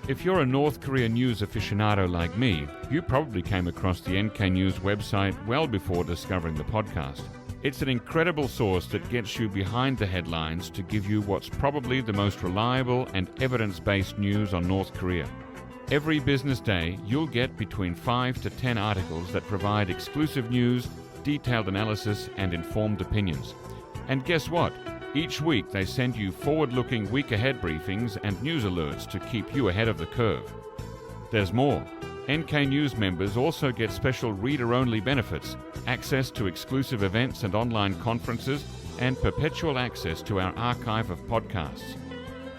If you're a North Korean news aficionado like me, you probably came across the NK News website well before discovering the podcast. It's an incredible source that gets you behind the headlines to give you what's probably the most reliable and evidence-based news on North Korea. Every business day, you'll get between 5 to 10 articles that provide exclusive news, detailed analysis, and informed opinions. And guess what? Each week they send you forward-looking week-ahead briefings and news alerts to keep you ahead of the curve. There's more. NK News members also get special reader-only benefits, access to exclusive events and online conferences, and perpetual access to our archive of podcasts.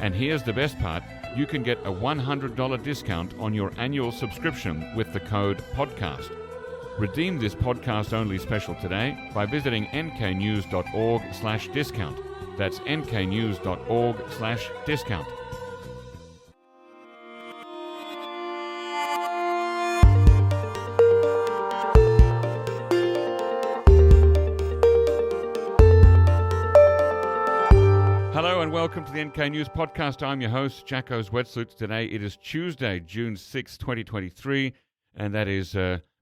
And here's the best part, you can get a $100 discount on your annual subscription with the code PODCAST. Redeem this podcast-only special today by visiting nknews.org/discount. That's nknews.org/discount. Hello and welcome to the NK News Podcast. I'm your host, Jacco Zwetsloot. Today it is Tuesday, June 6, 2023, and that is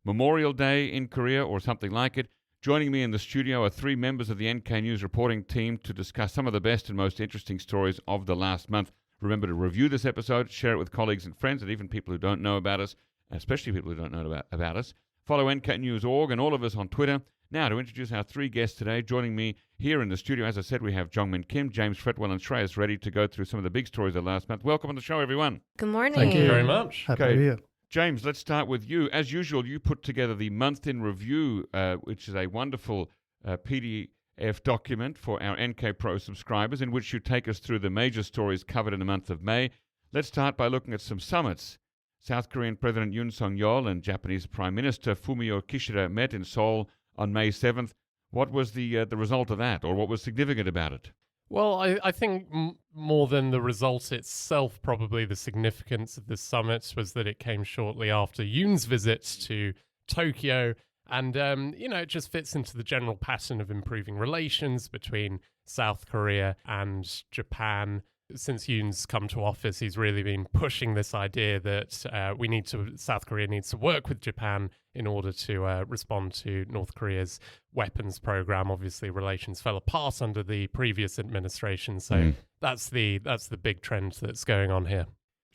Memorial Day in Korea or something like it. Joining me in the studio are three members of the NK News reporting team to discuss some of the best and most interesting stories of the last month. Remember to review this episode, share it with colleagues and friends, and even people who don't know about us, especially people who don't know about us. Follow NKNews.org and all of us on Twitter. Now, to introduce our three guests today, joining me here in the studio, as I said, we have Jeongmin Kim, James Fretwell, and Shreyas Reddy to go through some of the big stories of the last month. Welcome on the show, everyone. Good morning. Thank you very much. Happy New Year. James, let's start with you. As usual, you put together the Month in Review, which is a wonderful PDF document for our NK Pro subscribers, in which you take us through the major stories covered in the month of May. Let's start by looking at some summits. South Korean President Yoon Suk-yeol and Japanese Prime Minister Fumio Kishida met in Seoul on May 7th. What was the result of that, or what was significant about it? Well, I think more than the result itself, probably the significance of this summit was that it came shortly after Yoon's visit to Tokyo. And, it just fits into the general pattern of improving relations between South Korea and Japan. Since Yoon's come to office, he's really been pushing this idea that South Korea needs to work with Japan in order to respond to North Korea's weapons program. Obviously, relations fell apart under the previous administration, so that's the big trend that's going on here.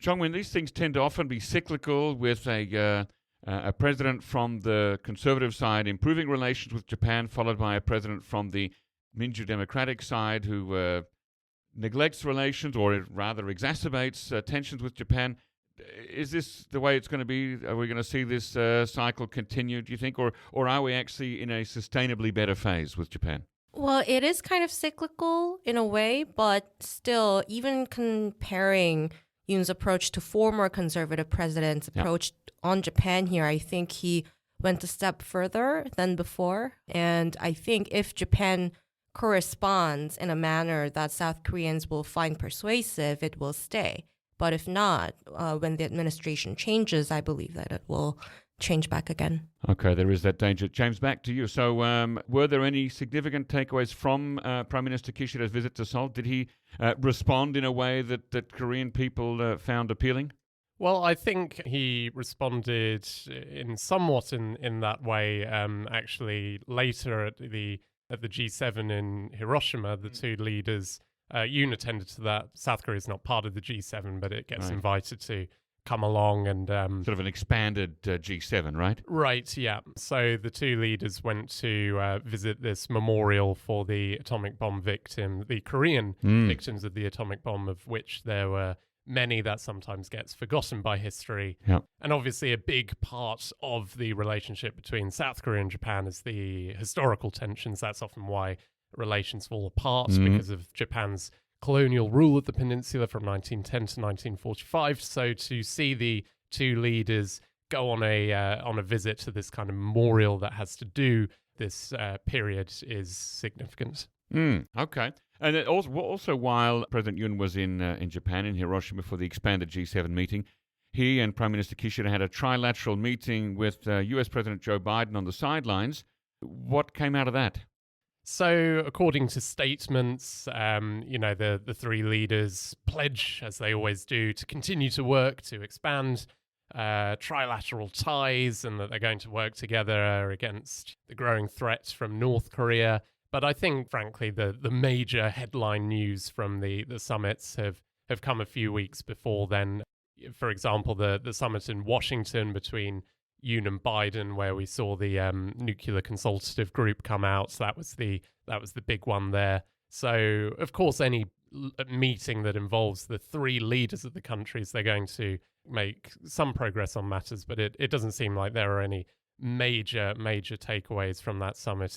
Jeongmin, these things tend to often be cyclical, with a president from the conservative side improving relations with Japan, followed by a president from the Minju Democratic side who neglects relations, or rather exacerbates tensions with Japan. Is this the way it's going to be? Are we going to see this cycle continue, do you think? Or are we actually in a sustainably better phase with Japan? Well, it is kind of cyclical in a way, but still, even comparing Yoon's approach to former conservative presidents' approach on Japan here, I think he went a step further than before. And I think if Japan corresponds in a manner that South Koreans will find persuasive, it will stay. But if not, when the administration changes, I believe that it will change back again. Okay, there is that danger. James, back to you. So were there any significant takeaways from Prime Minister Kishida's visit to Seoul? Did he respond in a way that Korean people found appealing? Well, I think he responded somewhat in that way. Actually, later at the G7 in Hiroshima, the two leaders, Yoon attended to that. South Korea is not part of the G7, but it gets invited to come along and sort of an expanded G7, right? Right, yeah. So the two leaders went to visit this memorial for the atomic bomb victim, the Korean victims of the atomic bomb, of which there were many. That sometimes gets forgotten by history. Yep. And obviously a big part of the relationship between South Korea and Japan is the historical tensions. That's often why relations fall apart, because of Japan's colonial rule of the peninsula from 1910 to 1945. So to see the two leaders go on a visit to this kind of memorial that has to do this period is significant. Okay. And it also while President Yoon was in Japan, in Hiroshima, for the expanded G7 meeting, he and Prime Minister Kishida had a trilateral meeting with U.S. President Joe Biden on the sidelines. What came out of that? So, according to statements, the three leaders pledge, as they always do, to continue to work to expand trilateral ties, and that they're going to work together against the growing threats from North Korea. But I think, frankly, the major headline news from the summits have come a few weeks before then. For example, the summit in Washington between Yoon and Biden, where we saw the nuclear consultative group come out. So that was the big one there. So, of course, any meeting that involves the three leaders of the countries, they're going to make some progress on matters, but it doesn't seem like there are any major takeaways from that summit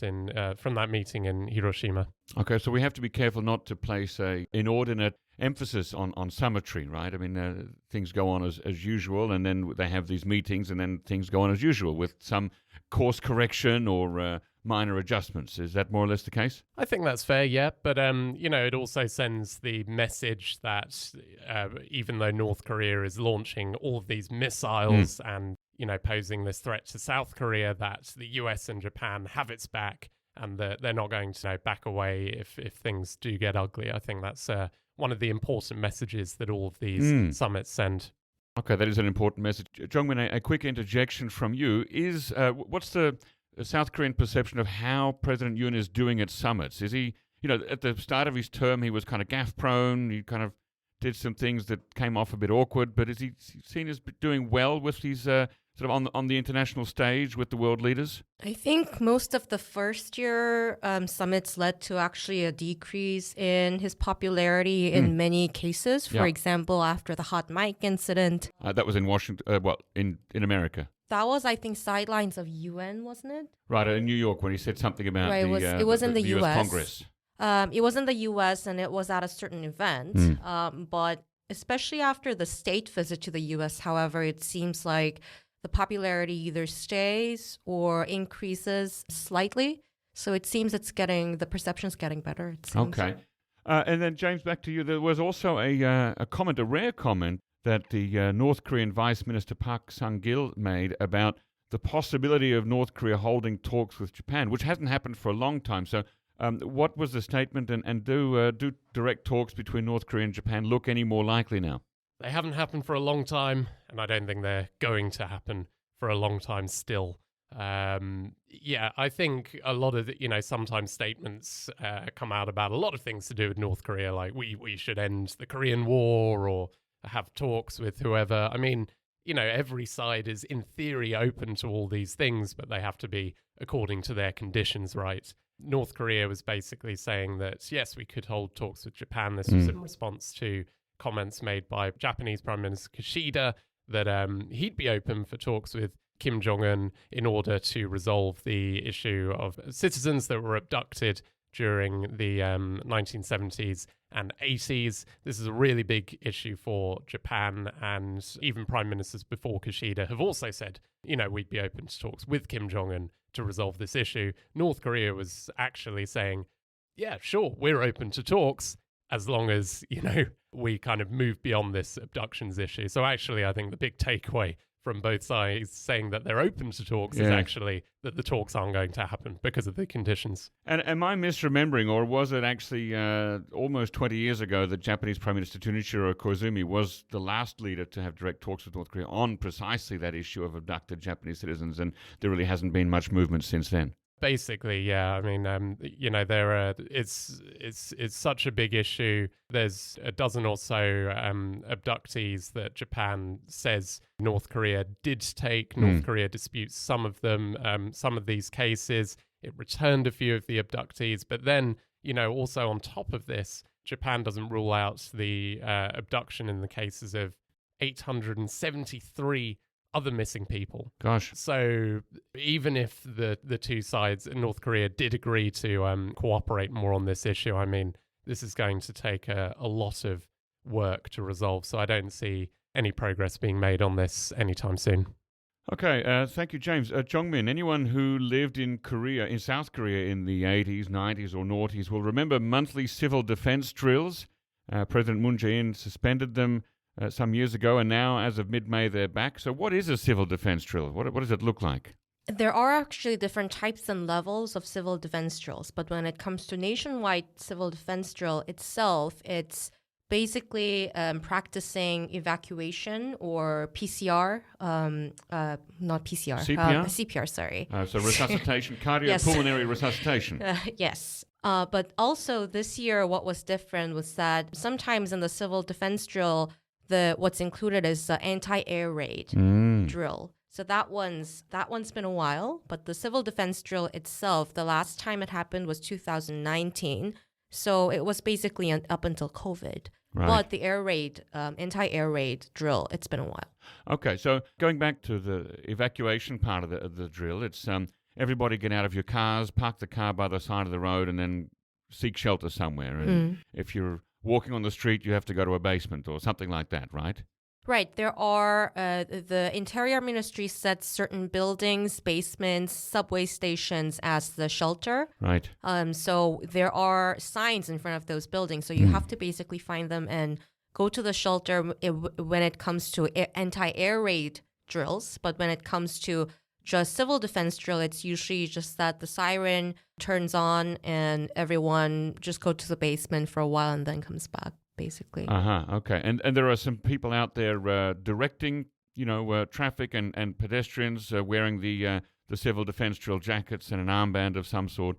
from that meeting in Hiroshima. Okay, so we have to be careful not to place a inordinate emphasis on summitry, right? I mean, things go on as usual, and then they have these meetings, and then things go on as usual with some course correction or minor adjustments. Is that more or less the case? I think that's fair, yeah. But, it also sends the message that even though North Korea is launching all of these missiles and, posing this threat to South Korea, that the US and Japan have its back and that they're not going to back away if things do get ugly. I think that's one of the important messages that all of these summits send. Okay, that is an important message. Jeongmin, a quick interjection from you is, what's the South Korean perception of how President Yoon is doing at summits? Is he, at the start of his term, he was kind of gaffe-prone, he kind of did some things that came off a bit awkward, but is he seen as doing well with these sort of on the international stage with the world leaders? I think most of the first year summits led to actually a decrease in his popularity in many cases. For example, after the hot mic incident. That was in Washington, in America. That was, I think, sidelines of UN, wasn't it? Right, in New York when he said something about it was in the US Congress. It was in the US and it was at a certain event. But especially after the state visit to the US, however, it seems like the popularity either stays or increases slightly. So it seems the perception's getting better. It seems. Okay. And then, James, back to you. There was also a rare comment that the North Korean Vice Minister Park Sang-gil made about the possibility of North Korea holding talks with Japan, which hasn't happened for a long time. So what was the statement, and do direct talks between North Korea and Japan look any more likely now? They haven't happened for a long time, and I don't think they're going to happen for a long time still. I think a lot of sometimes statements come out about a lot of things to do with North Korea, like we should end the Korean War or have talks with whoever. I mean, every side is in theory open to all these things, but they have to be according to their conditions, right? North Korea was basically saying that, yes, we could hold talks with Japan. This was in response to comments made by Japanese Prime Minister Kishida that he'd be open for talks with Kim Jong-un in order to resolve the issue of citizens that were abducted during the 1970s and 80s. This is a really big issue for Japan, and even prime ministers before Kishida have also said, we'd be open to talks with Kim Jong-un to resolve this issue. North Korea was actually saying, yeah, sure, we're open to talks, as long as, we kind of move beyond this abductions issue. So actually, I think the big takeaway from both sides saying that they're open to talks is actually that the talks aren't going to happen because of the conditions. And am I misremembering, or was it actually almost 20 years ago that Japanese Prime Minister Junichiro Koizumi was the last leader to have direct talks with North Korea on precisely that issue of abducted Japanese citizens, and there really hasn't been much movement since then? Basically, yeah. I mean, it's such a big issue. There's a dozen or so abductees that Japan says North Korea did take. North Korea disputes some of them. Some of these cases, it returned a few of the abductees. But then, also on top of this, Japan doesn't rule out the abduction in the cases of 873 other missing people. Gosh. So even if the two sides in North Korea did agree to cooperate more on this issue, I mean, this is going to take a lot of work to resolve. So I don't see any progress being made on this anytime soon. Okay, thank you, James. Jeongmin, anyone who lived in South Korea in the 80s, 90s or noughties will remember monthly civil defense drills. President Moon Jae-in suspended them some years ago, and now, as of mid-May, they're back. So what is a civil defense drill? What does it look like? There are actually different types and levels of civil defense drills, but when it comes to nationwide civil defense drill itself, it's basically practicing evacuation or PCR, not PCR, CPR? CPR, sorry. So resuscitation, cardiopulmonary resuscitation. Yes. But also this year, what was different was that sometimes in the civil defense drill, what's included is the anti-air raid drill. So that one's been a while, but the civil defense drill itself, the last time it happened was 2019. So it was basically up until COVID. Right. But the air raid, anti-air raid drill, it's been a while. Okay, so going back to the evacuation part of the drill, it's everybody get out of your cars, park the car by the side of the road, and then seek shelter somewhere. And if you're walking on the street, you have to go to a basement or something like that, right? Right. There are, the Interior Ministry sets certain buildings, basements, subway stations as the shelter. Right. So there are signs in front of those buildings. So you have to basically find them and go to the shelter when it comes to anti-air raid drills. But when it comes to just civil defense drill, it's usually just that the siren turns on and everyone just go to the basement for a while and then comes back, basically. Okay. And there are some people out there directing, traffic and pedestrians wearing the civil defense drill jackets and an armband of some sort.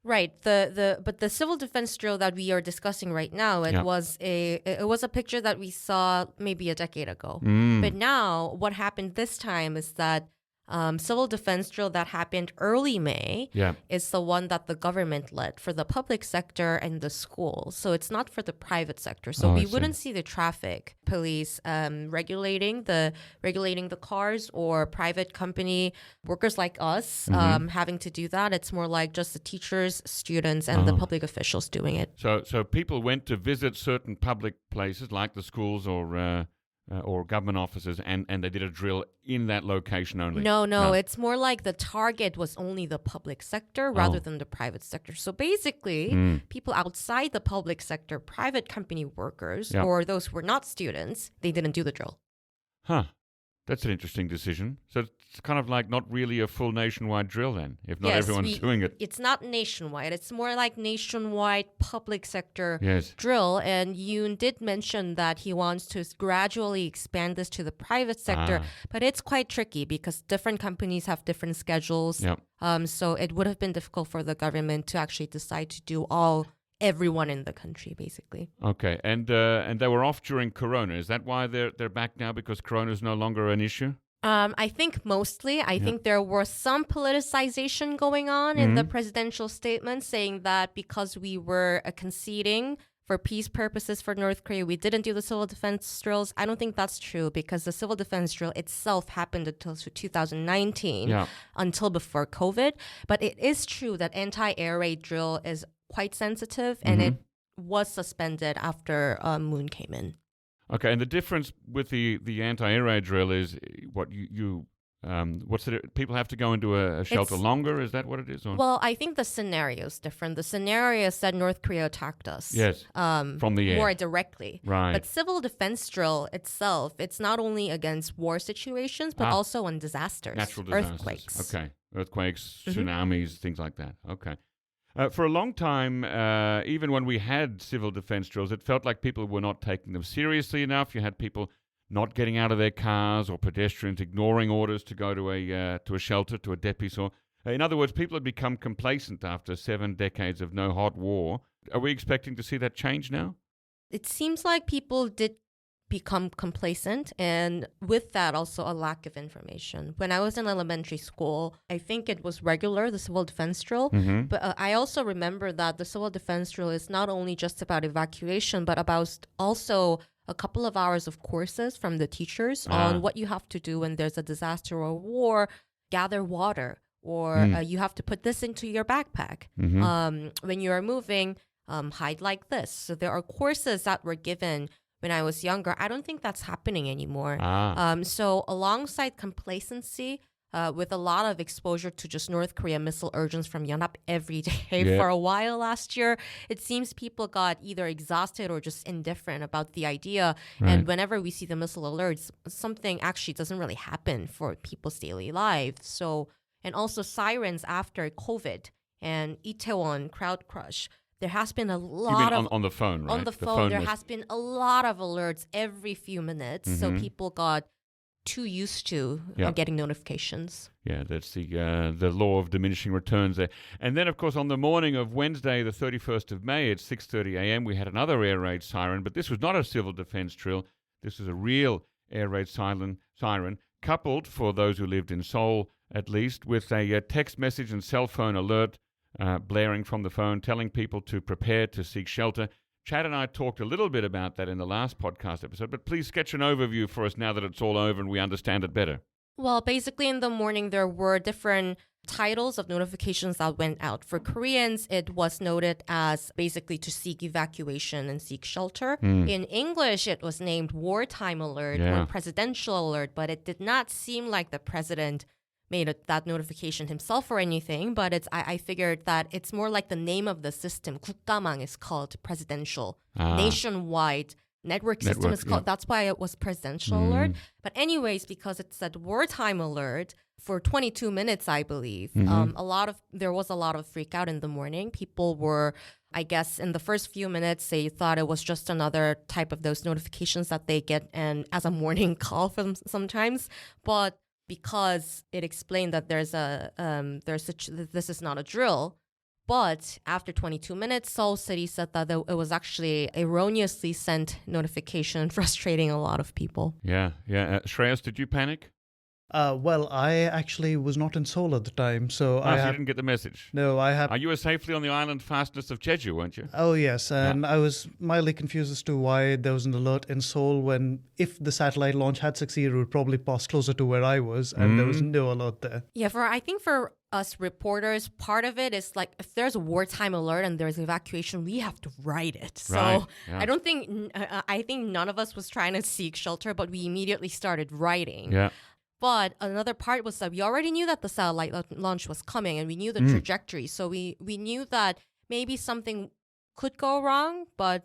Right. But the civil defense drill that we are discussing right now, it was a picture that we saw maybe a decade ago. But now what happened this time is that civil defense drill that happened early May is the one that the government led for the public sector and the schools. So it's not for the private sector. So we wouldn't see the traffic police regulating the cars or private company workers like us having to do that. It's more like just the teachers, students, and the public officials doing it. So people went to visit certain public places like the schools or government offices, and they did a drill in that location only? No. It's more like the target was only the public sector rather than the private sector. So basically, people outside the public sector, private company workers, or those who were not students, they didn't do the drill. Huh. That's an interesting decision. So it's kind of like not really a full nationwide drill then, if not everyone's doing it. It's not nationwide. It's more like nationwide public sector drill. And Yoon did mention that he wants to gradually expand this to the private sector, but it's quite tricky because different companies have different schedules. So it would have been difficult for the government to actually decide to do everyone in the country, basically. Okay, and they were off during Corona. Is that why they're back now? Because Corona is no longer an issue? I think mostly. I think there was some politicization going on in the presidential statement saying that because we were conceding for peace purposes for North Korea, we didn't do the civil defense drills. I don't think that's true because the civil defense drill itself happened until 2019, until before COVID. But it is true that anti-air raid drill is quite sensitive, and it was suspended after Moon came in. Okay, and the difference with the anti-air raid drill is what what's it? People have to go into a shelter longer. Is that what it is? Or? Well, I think the scenario is different. The scenario is that North Korea attacked us. Yes, from the air. More directly. Right. But civil defense drill itself, it's not only against war situations, but also on disasters. Natural disasters. Earthquakes. Okay. Earthquakes, tsunamis, things like that. Okay. For a long time, even when we had civil defense drills, it felt like people were not taking them seriously enough. You had people not getting out of their cars, or pedestrians ignoring orders to go to a shelter, to a depisor. In other words, people had become complacent after 7 decades of no hot war. Are we expecting to see that change now? It seems like people did become complacent, and with that also a lack of information. When I was in elementary school, I think it was regular, the civil defense drill, but I also remember that the civil defense drill is not only just about evacuation, but about also a couple of hours of courses from the teachers on what you have to do when there's a disaster or war, gather water, or you have to put this into your backpack. When you are moving, hide like this. So there are courses that were given when I was younger. I don't think that's happening anymore. So alongside complacency, with a lot of exposure to just North Korea missile urgings from Yonhap every day for a while last year, it seems people got either exhausted or just indifferent about the idea. And whenever we see the missile alerts, something actually doesn't really happen for people's daily lives. So and also sirens after COVID and Itaewon crowd crush. There has been a lot of on the phone, right? on the phone. There has been a lot of alerts every few minutes, so people got too used to getting notifications. Yeah, that's the law of diminishing returns there. And then, of course, on the morning of Wednesday, the 31st of May at 6:30 a.m., we had another air raid siren, but this was not a civil defense drill. This was a real air raid siren, coupled, for those who lived in Seoul at least, with a text message and cell phone alert blaring from the phone, telling people to prepare to seek shelter. Chad and I talked a little bit about that in the last podcast episode, but please sketch an overview for us now that it's all over and we understand it better. Well, basically in the morning, there were different titles of notifications that went out. For Koreans, it was noted as basically to seek evacuation and seek shelter. In English, it was named wartime alert or presidential alert, but it did not seem like the president made that notification himself or anything, but I figured that it's more like the name of the system. 국가망 is called presidential. Nationwide network system is called, that's why it was presidential alert. But anyways, because it said wartime alert for 22 minutes, I believe, there was a lot of freak out in the morning. People were, I guess, in the first few minutes, they thought it was just another type of those notifications that they get and as a morning call from sometimes. But because it explained that this is not a drill. But after 22 minutes, Seoul City said that it was actually erroneously sent notification, frustrating a lot of people. Yeah. Shreyas, did you panic? Well, I actually was not in Seoul at the time, so you didn't get the message? No, I have... You were safely on the island fastness of Jeju, weren't you? Oh, yes, and I was mildly confused as to why there was an alert in Seoul when, if the satellite launch had succeeded, it would probably pass closer to where I was, and there was no alert there. Yeah, I think for us reporters, part of it is like, if there's a wartime alert and there's evacuation, we have to write it. So I don't think, I think none of us was trying to seek shelter, but we immediately started writing. Yeah. But another part was that we already knew that the satellite launch was coming and we knew the trajectory. So we knew that maybe something could go wrong, but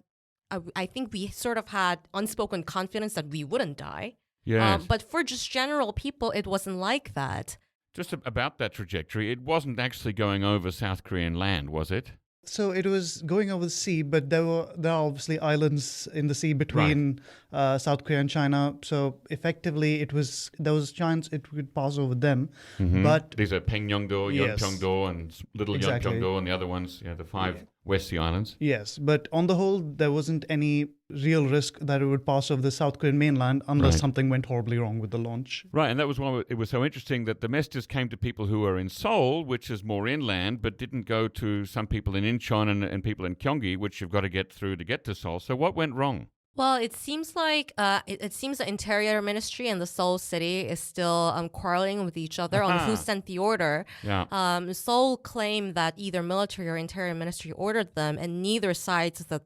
I think we sort of had unspoken confidence that we wouldn't die. Yes. But for just general people, it wasn't like that. Just about that trajectory, it wasn't actually going over South Korean land, was it? So it was going over the sea, but there are obviously islands in the sea between South Korea and China. So effectively, there was a chance it would pass over them. But these are Pengyongdo, Yeonpyeongdo, and Little Yeonpyeongdo, and the other ones, the five West Sea Islands. Yes, but on the whole, there wasn't any real risk that it would pass over the South Korean mainland unless something went horribly wrong with the launch. Right, and that was it was so interesting that the messages came to people who were in Seoul, which is more inland, but didn't go to some people in Incheon and people in Gyeonggi, which you've got to get through to get to Seoul. So what went wrong? Well, it seems like it seems the Interior Ministry and the Seoul City is still quarreling with each other on who sent the order. Yeah. Seoul claimed that either military or Interior Ministry ordered them, and neither side said that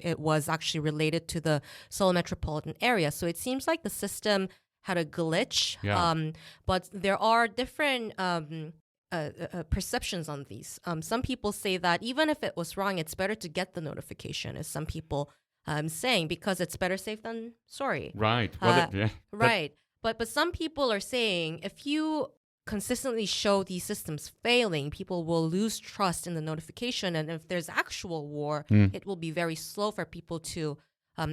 it was actually related to the Seoul metropolitan area. So it seems like the system had a glitch. Yeah. But there are different perceptions on these. Some people say that even if it was wrong, it's better to get the notification, as some people saying, because it's better safe than sorry. Right. Well, right. But some people are saying if you consistently show these systems failing, people will lose trust in the notification. And if there's actual war, it will be very slow for people to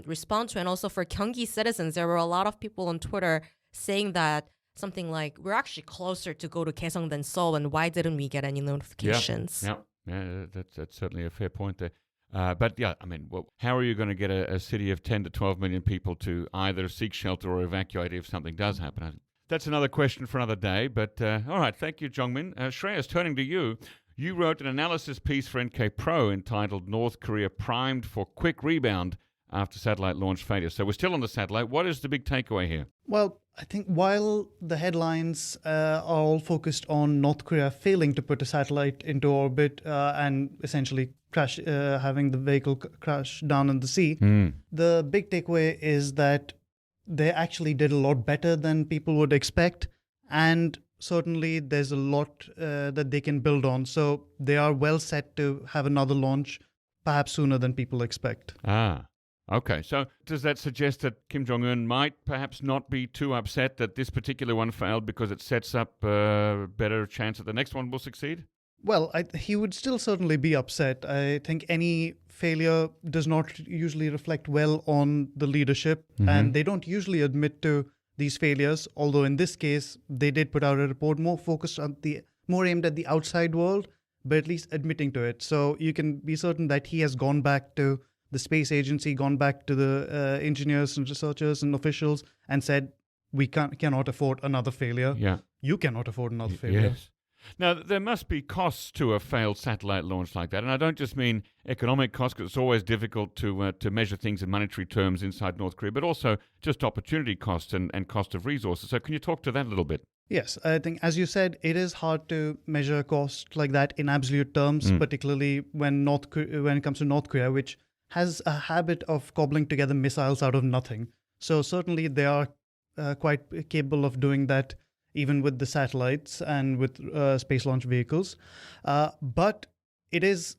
respond to. And also for Gyeonggi citizens, there were a lot of people on Twitter saying that something like, we're actually closer to go to Kaesong than Seoul, and why didn't we get any notifications? Yeah, that's certainly a fair point there. But yeah, I mean, how are you going to get a city of 10 to 12 million people to either seek shelter or evacuate if something does happen? That's another question for another day. But all right, thank you, Jeongmin. Shreyas, turning to you, you wrote an analysis piece for NK Pro entitled North Korea Primed for Quick Rebound After Satellite Launch Failure. So we're still on the satellite. What is the big takeaway here? Well, I think while the headlines are all focused on North Korea failing to put a satellite into orbit and essentially having the vehicle crash down in the sea, the big takeaway is that they actually did a lot better than people would expect. And certainly there's a lot that they can build on. So they are well set to have another launch perhaps sooner than people expect. Ah. Okay, so does that suggest that Kim Jong-un might perhaps not be too upset that this particular one failed because it sets up a better chance that the next one will succeed? Well, he would still certainly be upset. I think any failure does not usually reflect well on the leadership, and they don't usually admit to these failures. Although in this case, they did put out a report more focused on more aimed at the outside world, but at least admitting to it. So you can be certain that he has gone back to the space agency, gone back to the engineers and researchers and officials, and said, "We cannot afford another failure. Yeah. You cannot afford another failure." Yes. Now, there must be costs to a failed satellite launch like that. And I don't just mean economic costs, because it's always difficult to measure things in monetary terms inside North Korea, but also just opportunity costs and cost of resources. So can you talk to that a little bit? Yes, I think, as you said, it is hard to measure cost like that in absolute terms, particularly when it comes to North Korea, which has a habit of cobbling together missiles out of nothing. So certainly they are quite capable of doing that, even with the satellites and with space launch vehicles. But it is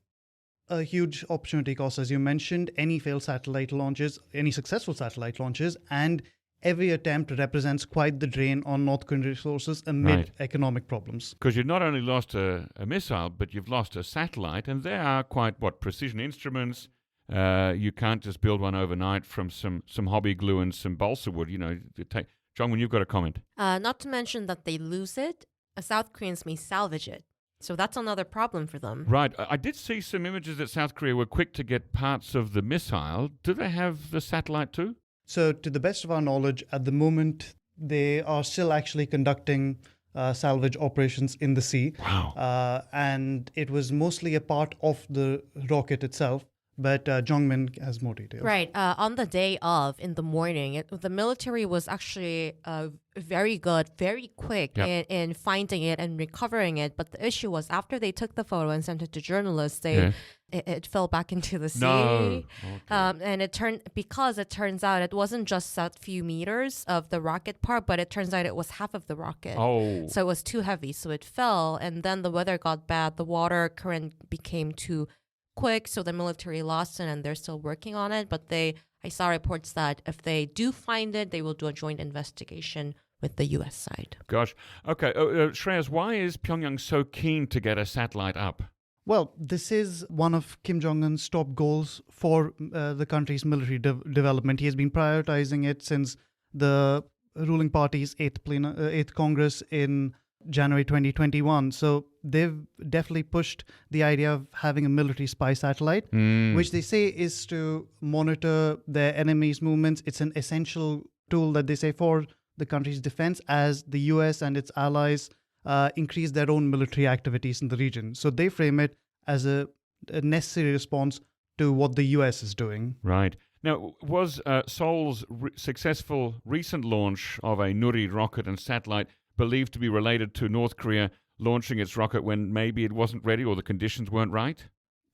a huge opportunity cost, as you mentioned. Any failed satellite launches, any successful satellite launches, and every attempt represents quite the drain on North Korean resources amid economic problems. Because you've not only lost a missile, but you've lost a satellite, and they are quite, precision instruments. You can't just build one overnight from some hobby glue and some balsa wood. Jeongmin, you've got a comment. Not to mention that they lose it, South Koreans may salvage it. So that's another problem for them. Right. I did see some images that South Korea were quick to get parts of the missile. Do they have the satellite too? So to the best of our knowledge, at the moment, they are still actually conducting salvage operations in the sea. Wow. And it was mostly a part of the rocket itself. But Jeongmin has more details. Right. On the day of, in the morning, the military was actually very good, very quick in finding it and recovering it. But the issue was after they took the photo and sent it to journalists, it fell back into the sea. No. Okay. And because it turns out it wasn't just a few meters of the rocket part, but it turns out it was half of the rocket. Oh. So it was too heavy. So it fell. And then the weather got bad. The water current became too quick, so the military lost it, and they're still working on it. But I saw reports that if they do find it, they will do a joint investigation with the U.S. side. Gosh. Okay. Shreyas, why is Pyongyang so keen to get a satellite up? Well, this is one of Kim Jong-un's top goals for the country's military development. He has been prioritizing it since the ruling party's 8th Congress in January 2021. So they've definitely pushed the idea of having a military spy satellite, which they say is to monitor their enemies' movements. It's an essential tool that they say for the country's defense as the US and its allies increase their own military activities in the region. So they frame it as a necessary response to what the US is doing. Right. Now, was Seoul's successful recent launch of a Nuri rocket and satellite believed to be related to North Korea launching its rocket when maybe it wasn't ready or the conditions weren't right?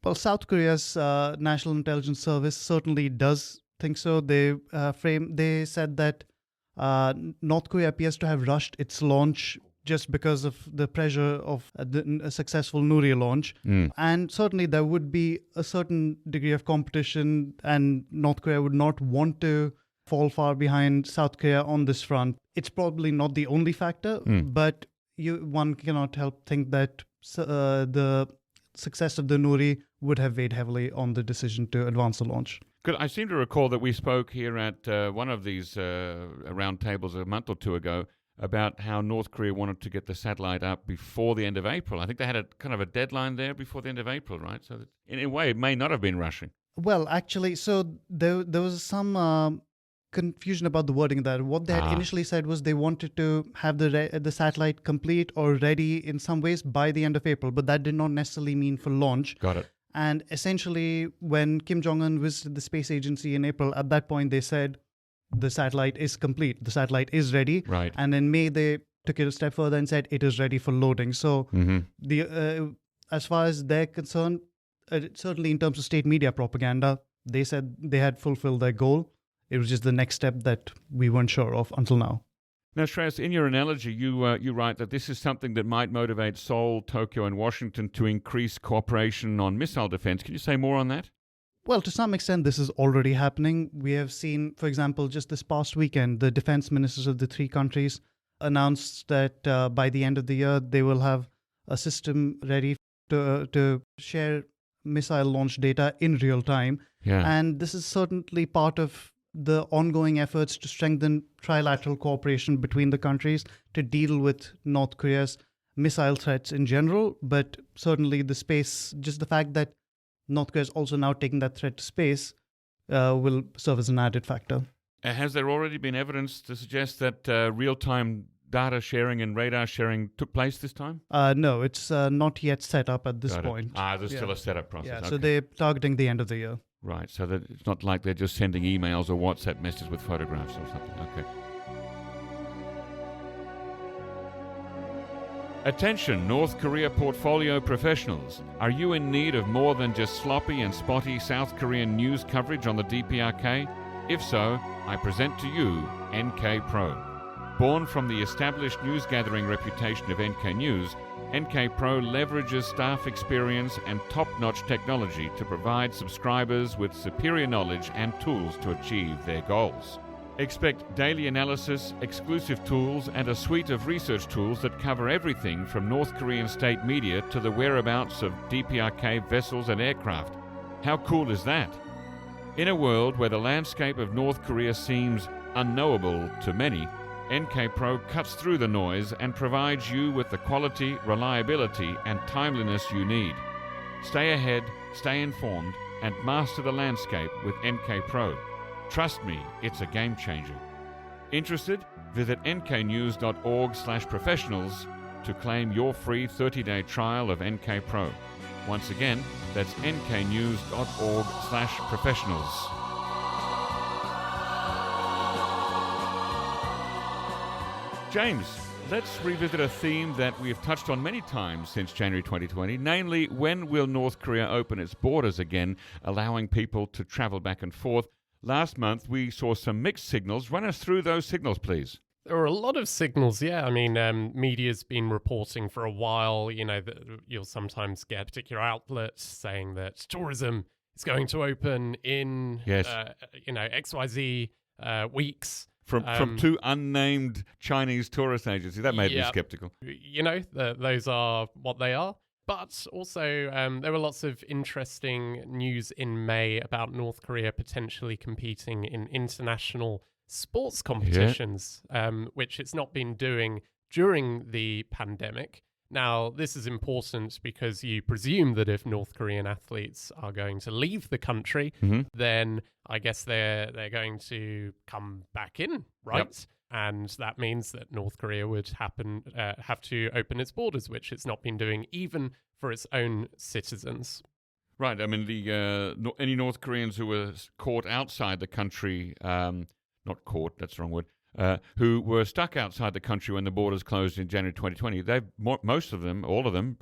Well, South Korea's National Intelligence Service certainly does think so. They said that North Korea appears to have rushed its launch just because of the pressure of a successful Nuri launch. And certainly there would be a certain degree of competition, and North Korea would not want to fall far behind South Korea on this front. It's probably not the only factor, but one cannot help think that the success of the Nuri would have weighed heavily on the decision to advance the launch. Good. I seem to recall that we spoke here at one of these roundtables a month or two ago about how North Korea wanted to get the satellite up before the end of April. I think they had a kind of a deadline there before the end of April, right? So that in a way, it may not have been rushing. Well, actually, so there was some confusion about the wording of that. What they had initially said was they wanted to have the satellite complete or ready in some ways by the end of April, but that did not necessarily mean for launch. Got it. And essentially, when Kim Jong-un visited the space agency in April, at that point they said the satellite is complete, the satellite is ready. Right. And in May they took it a step further and said it is ready for loading. So as far as they're concerned, certainly in terms of state media propaganda, they said they had fulfilled their goal. It was just the next step that we weren't sure of until now. Now, Shreyas, in your analogy, you write that this is something that might motivate Seoul, Tokyo, and Washington to increase cooperation on missile defense. Can you say more on that? Well, to some extent, this is already happening. We have seen, for example, just this past weekend, the defense ministers of the three countries announced that by the end of the year, they will have a system ready to share missile launch data in real time. Yeah. And this is certainly part of the ongoing efforts to strengthen trilateral cooperation between the countries to deal with North Korea's missile threats in general. But certainly the space, just the fact that North Korea is also now taking that threat to space will serve as an added factor. Has there already been evidence to suggest that real-time data sharing and radar sharing took place this time? No, it's not yet set up at this Got it. point. There's still a setup process. Yeah, Okay. so they're targeting the end of the year. Right, so that it's not like they're just sending emails or WhatsApp messages with photographs or something. Okay. Attention, North Korea portfolio professionals. Are you in need of more than just sloppy and spotty South Korean news coverage on the DPRK? If so, I present to you NK Pro. Born from the established news-gathering reputation of NK News, NK Pro leverages staff experience and top-notch technology to provide subscribers with superior knowledge and tools to achieve their goals. Expect daily analysis, exclusive tools, and a suite of research tools that cover everything from North Korean state media to the whereabouts of DPRK vessels and aircraft. How cool is that? In a world where the landscape of North Korea seems unknowable to many, NK Pro cuts through the noise and provides you with the quality, reliability, and timeliness you need. Stay ahead, stay informed, and master the landscape with NK Pro. Trust me, it's a game changer. Interested? Visit nknews.org/professionals to claim your free 30-day trial of NK Pro. Once again, that's nknews.org/professionals. James, let's revisit a theme that we have touched on many times since January 2020, namely, when will North Korea open its borders again, allowing people to travel back and forth? Last month, we saw some mixed signals. Run us through those signals, please. There are a lot of signals, yeah. I mean, media's been reporting for a while, that you'll sometimes get particular outlets saying that tourism is going to open in, XYZ weeks. From two unnamed Chinese tourist agencies. That made me skeptical. Those are what they are. But also, there were lots of interesting news in May about North Korea potentially competing in international sports competitions, which it's not been doing during the pandemic. Now, this is important because you presume that if North Korean athletes are going to leave the country, then I guess they're going to come back in, right? Yep. And that means that North Korea would have to open its borders, which it's not been doing even for its own citizens. Right. I mean, any North Koreans who were caught outside the country, not caught, that's the wrong word, who were stuck outside the country when the borders closed in January 2020, most of them, all of them,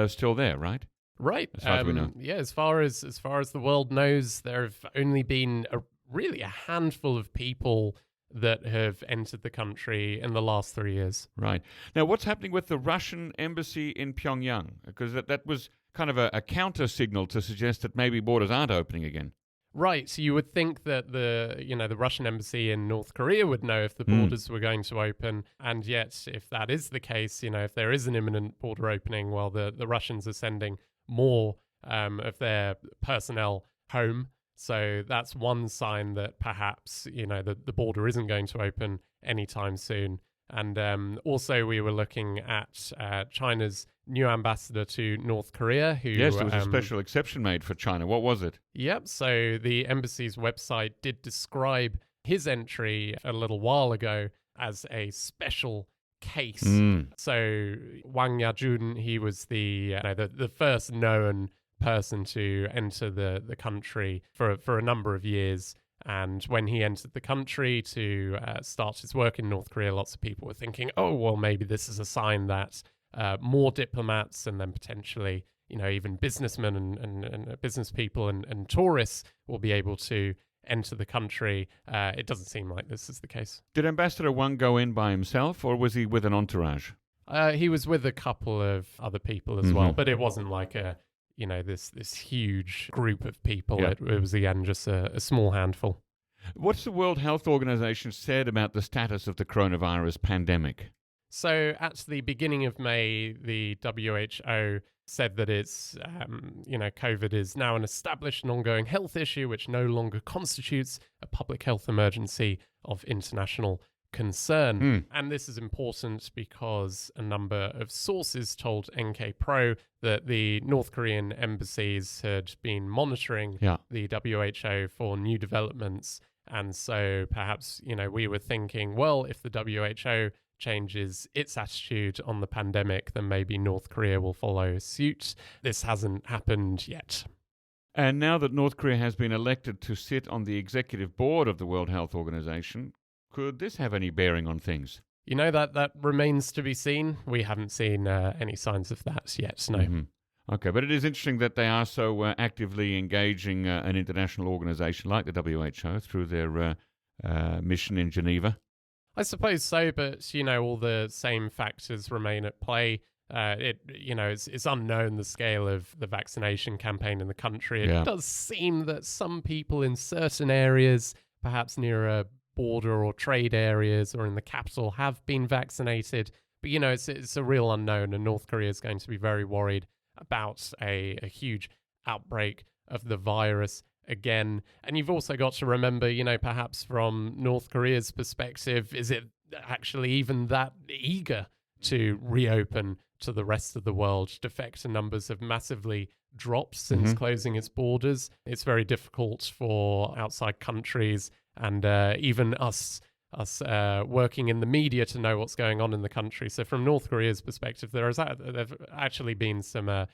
still there, right? Right. As far as we know. Yeah, as far as the world knows, there have only been really a handful of people that have entered the country in the last 3 years. Right. Now, what's happening with the Russian embassy in Pyongyang? Because that was kind of a counter signal to suggest that maybe borders aren't opening again. Right. So you would think that the Russian embassy in North Korea would know if the borders were going to open. And yet, if that is the case, if there is an imminent border opening, well, the Russians are sending more of their personnel home. So that's one sign that perhaps, the border isn't going to open anytime soon. And also we were looking at China's new ambassador to North Korea. Yes, there was a special exception made for China. What was it? Yep. So the embassy's website did describe his entry a little while ago as a special case. So Wang Yajun, he was the first known person to enter the country for a number of years. And when he entered the country to start his work in North Korea, lots of people were thinking, oh, well, maybe this is a sign that more diplomats and then potentially, even businessmen and business people and tourists will be able to enter the country. It doesn't seem like this is the case. Did Ambassador Wang go in by himself, or was he with an entourage? He was with a couple of other people as well, but it wasn't like a this huge group of people. Yeah. It was, again, just a small handful. What's the World Health Organization said about the status of the coronavirus pandemic? So at the beginning of May, the WHO said that it's, COVID is now an established and ongoing health issue which no longer constitutes a public health emergency of international concern. And this is important because a number of sources told NK Pro that the North Korean embassies had been monitoring the WHO for new developments. And so perhaps, we were thinking, well, if the WHO changes its attitude on the pandemic, then maybe North Korea will follow suit. This hasn't happened yet. And now that North Korea has been elected to sit on the executive board of the World Health Organization, could this have any bearing on things? That remains to be seen. We haven't seen any signs of that yet, no. Mm-hmm. Okay, but it is interesting that they are so actively engaging an international organization like the WHO through their mission in Geneva. I suppose so, but, all the same factors remain at play. It's unknown the scale of the vaccination campaign in the country. It does seem that some people in certain areas, perhaps near a border or trade areas or in the capital, have been vaccinated. But, it's a real unknown, and North Korea is going to be very worried about a huge outbreak of the virus again. And you've also got to remember, perhaps from North Korea's perspective, is it actually even that eager to reopen to the rest of the world? Defector numbers have massively dropped since closing its borders. It's very difficult for outside countries and even us working in the media to know what's going on in the country. So from North Korea's perspective, there have actually been some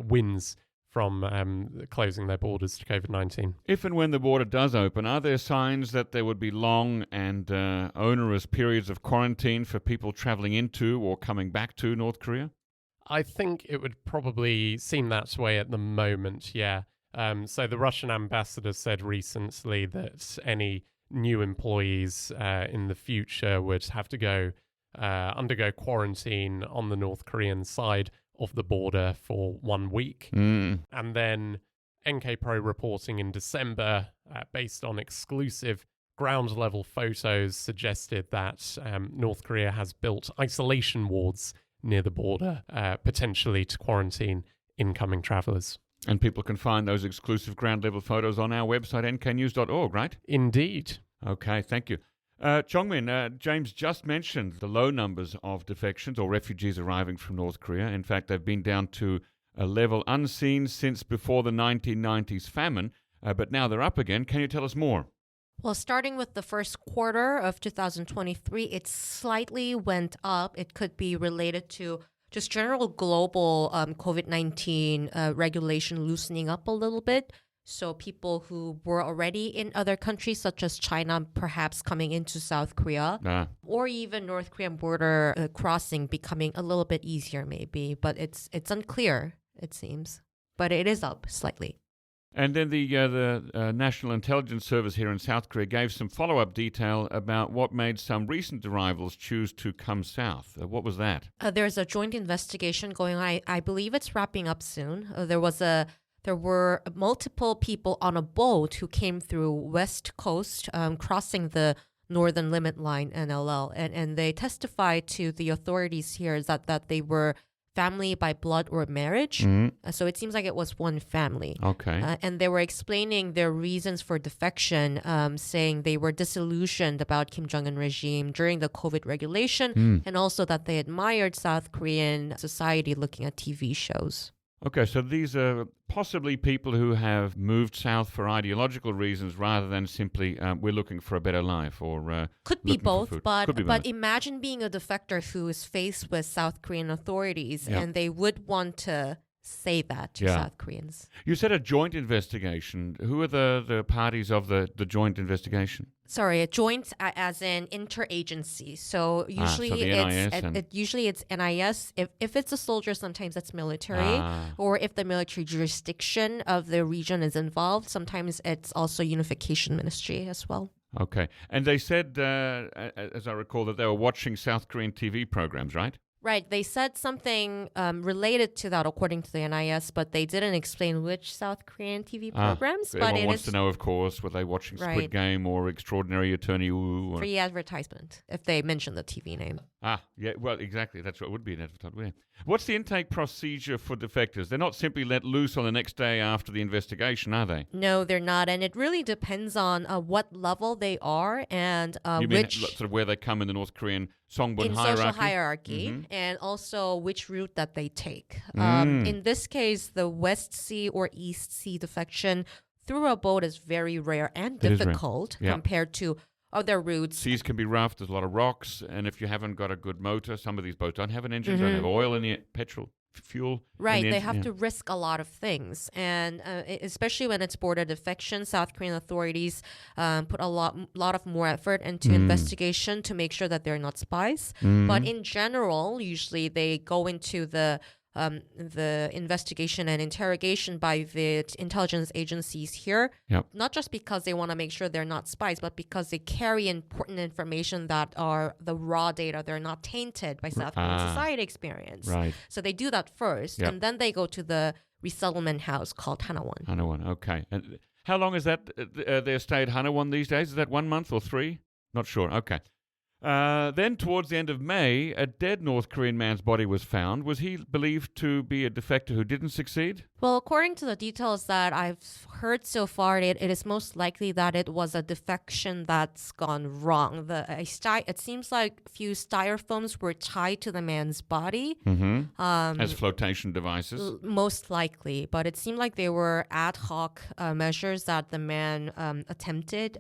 wins from closing their borders to COVID-19. If and when the border does open, are there signs that there would be long and onerous periods of quarantine for people traveling into or coming back to North Korea? I think it would probably seem that way at the moment, yeah. So the Russian ambassador said recently that any new employees in the future would have to undergo quarantine on the North Korean side of the border for 1 week. And then NK Pro reporting in December, based on exclusive ground-level photos, suggested that North Korea has built isolation wards near the border, potentially to quarantine incoming travelers. And people can find those exclusive ground-level photos on our website, nknews.org, right? Indeed. Okay, thank you. Jeongmin, James just mentioned the low numbers of defections or refugees arriving from North Korea. In fact, they've been down to a level unseen since before the 1990s famine, but now they're up again. Can you tell us more? Well, starting with the first quarter of 2023, it slightly went up. It could be related to just general global COVID-19 regulation loosening up a little bit. So people who were already in other countries, such as China, perhaps coming into South Korea, or even North Korean border crossing becoming a little bit easier maybe. But it's unclear, it seems. But it is up slightly. And then the National Intelligence Service here in South Korea gave some follow-up detail about what made some recent arrivals choose to come south. What was that? There's a joint investigation going on. I believe it's wrapping up soon. There were multiple people on a boat who came through West Coast, crossing the Northern Limit Line, NLL, and they testified to the authorities here that they were family by blood or marriage. So it seems like it was one family. Okay. And they were explaining their reasons for defection, saying they were disillusioned about Kim Jong-un regime during the COVID regulation, and also that they admired South Korean society looking at TV shows. Okay, so these are possibly people who have moved south for ideological reasons rather than simply we're looking for a better life or could be both, but both. Imagine being a defector who is faced with South Korean authorities and they would want to say that to South Koreans. You said a joint investigation. Who are the parties of the joint investigation? Sorry, a joint as in interagency. So usually it's NIS. If it's a soldier, sometimes it's military. Or if the military jurisdiction of the region is involved, sometimes it's also Unification Ministry as well. Okay. And they said, as I recall, that they were watching South Korean TV programs, right? Right. They said something related to that according to the NIS, but they didn't explain which South Korean TV programs. But Everyone it wants is to know, of course, were they watching Squid Right. Game or Extraordinary Attorney Woo? Or... free advertisement if they mention the TV name. Yeah, well, exactly. That's what it would be an advertisement. Yeah. What's the intake procedure for defectors? They're not simply let loose on the next day after the investigation, are they? No, they're not. And it really depends on what level they are and You mean which sort of where they come in the North Korean Songbun in hierarchy? social hierarchy, Mhm. and also which route that they take. Mm. In this case, the West Sea or East Sea defection through a boat is very rare and It is rare. difficult Yeah. compared to other routes. Seas can be rough. There's a lot of rocks. And if you haven't got a good motor, some of these boats don't have an engine, don't have oil in it, petrol, fuel. Right, in the they engine. have Yeah. to risk a lot of things, and especially when it's border defection, South Korean authorities put a lot of more effort into investigation to make sure that they're not spies. But in general, usually they go into the investigation and interrogation by the intelligence agencies here, Yep. not just because they want to make sure they're not spies, but because they carry important information that are the raw data. They're not tainted by South Korean society experience. Right. So they do that first, Yep. and then they go to the resettlement house called Hanawon. Hanawon, okay. And how long is that their stay at Hanawon these days? Is that 1 month or 3? Not sure. Okay. Then, towards the end of May, a dead North Korean man's body was found. Was he believed to be a defector who didn't succeed? Well, according to the details that I've heard so far, it is most likely that it was a defection that's gone wrong. It seems like a few styrofoams were tied to the man's body. As flotation devices? Most likely, but it seemed like they were ad hoc measures that the man attempted.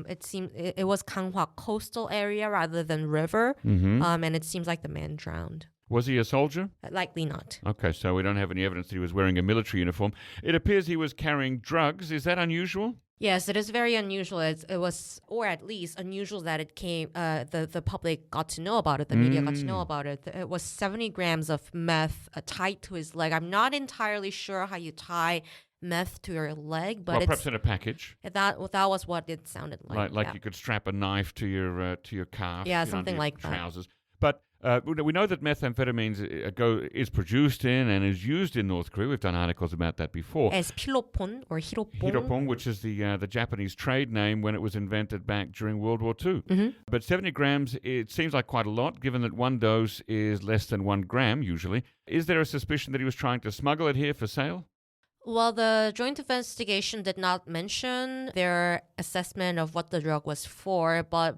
It seemed it was Ganghwa coastal area rather than river, and it seems like the man drowned. Was he a soldier? Likely not. Okay, so we don't have any evidence that he was wearing a military uniform. It appears he was carrying drugs. Is that unusual? Yes, it is very unusual. It was, or at least unusual that it came. The public got to know about it. The media got to know about it. It was 70 grams of meth tied to his leg. I'm not entirely sure how you tie meth to your leg, but Well, perhaps in a package. that was what it sounded like. Like yeah. you could strap a knife to your calf. Yeah, under something your like that. trousers. But we know that methamphetamines is produced in and is used in North Korea. We've done articles about that before. As pilopon or hiropon. Hiropong, which is the Japanese trade name when it was invented back during World War II. But 70 grams, it seems like quite a lot, given that one dose is less than 1 gram usually. Is there a suspicion that he was trying to smuggle it here for sale? Well, the joint investigation did not mention their assessment of what the drug was for, but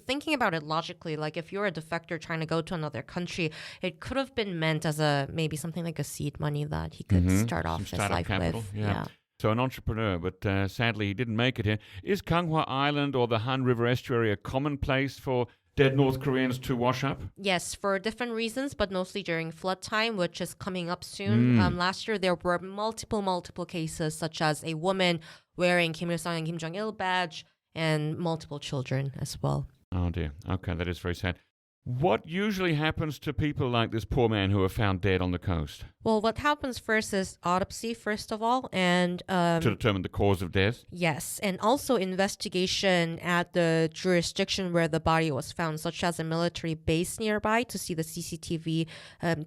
thinking about it logically, like if you're a defector trying to go to another country, it could have been meant as maybe something like a seed money that he could start off his startup life capital. with. Yeah. So an entrepreneur, but sadly he didn't make it here. Is Ganghwa Island or the Han River estuary a common place for dead North Koreans to wash up? Yes, for different reasons, but mostly during flood time, which is coming up soon. Last year, there were multiple cases, such as a woman wearing Kim Il-sung and Kim Jong-il badge, and multiple children as well. Oh dear. Okay, that is very sad. What usually happens to people like this poor man who are found dead on the coast? Well, what happens first is autopsy, first of all, and To determine the cause of death? yes, and also investigation at the jurisdiction where the body was found, such as a military base nearby, to see the CCTV,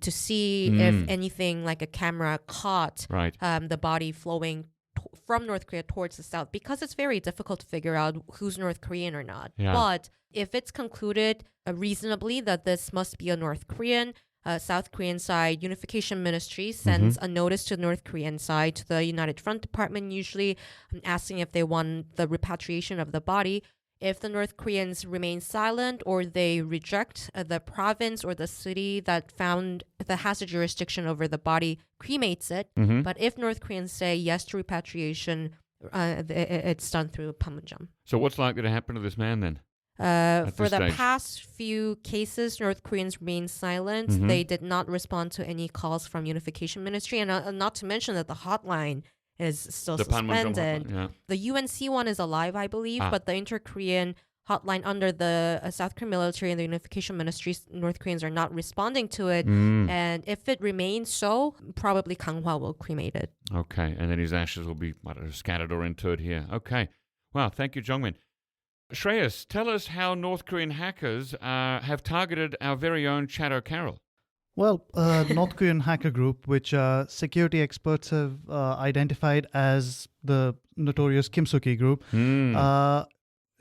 to see if anything like a camera caught Right. the body flowing from North Korea towards the south, because it's very difficult to figure out who's North Korean or not. Yeah. But if it's concluded reasonably that this must be a North Korean, South Korean side unification ministry sends a notice to the North Korean side, to the United Front Department usually, asking if they want the repatriation of the body. If the North Koreans remain silent or they reject, the province or the city that has a jurisdiction over the body cremates it. But if North Koreans say yes to repatriation, it's done through Panmunjom. So what's likely to happen to this man then? For this the stage? past few cases, North Koreans remain silent. They did not respond to any calls from Unification Ministry, and not to mention that the hotline is still The Panmunjom suspended. hotline, yeah. The UNC one is alive, I believe, but the Inter-Korean hotline under the South Korean military and the Unification Ministry, North Koreans are not responding to it. And if it remains so, probably Ganghwa will cremate it. Okay, and then his ashes will be scattered or interred here. Okay. Wow, thank you, Jeongmin. Shreyas, tell us how North Korean hackers have targeted our very own Chatto Carroll. Well, North Korean hacker group, which security experts have identified as the notorious Kim Soo-ki group,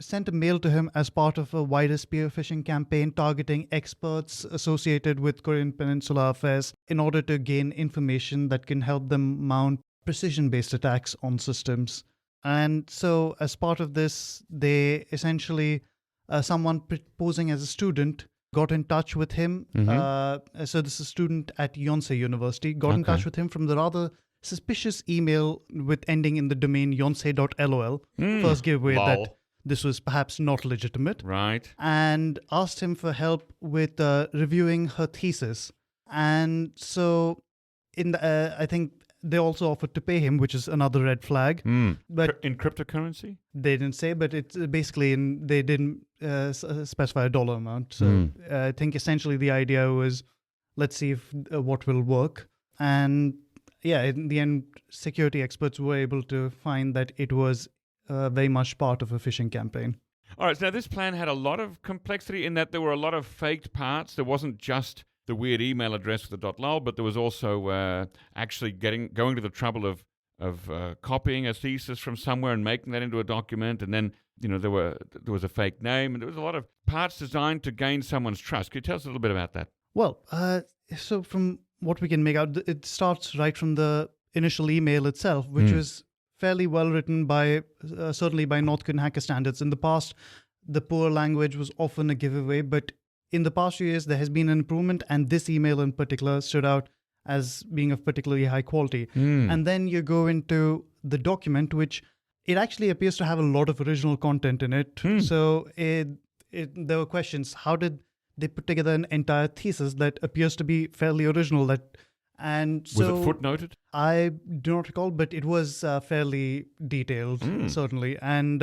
sent a mail to him as part of a wider spear phishing campaign targeting experts associated with Korean Peninsula affairs in order to gain information that can help them mount precision-based attacks on systems. And so as part of this, they essentially, someone posing as a student got in touch with him. So this is a student at Yonsei University, got in touch with him from the rather suspicious email with ending in the domain yonsei.lol. First giveaway that this was perhaps not legitimate. Right. And asked him for help with reviewing her thesis. And so I think they also offered to pay him, which is another red flag. But in cryptocurrency? They didn't say, but it's basically they didn't specify a dollar amount. So I think essentially the idea was, let's see if what will work. And yeah, in the end, security experts were able to find that it was very much part of a phishing campaign. All right, so now this plan had a lot of complexity in that there were a lot of faked parts. There wasn't just the weird email address with the .lol, but there was also actually going to the trouble of copying a thesis from somewhere and making that into a document, and then there was a fake name, and there was a lot of parts designed to gain someone's trust. Can you tell us a little bit about that? Well, so from what we can make out, it starts right from the initial email itself, which was fairly well written by certainly by North Korean hacker standards. In the past, the poor language was often a giveaway, but in the past few years, there has been an improvement, and this email in particular stood out as being of particularly high quality. And then you go into the document, which it actually appears to have a lot of original content in it. So there were questions. How did they put together an entire thesis that appears to be fairly original? Was it footnoted? I do not recall, but it was fairly detailed, certainly. And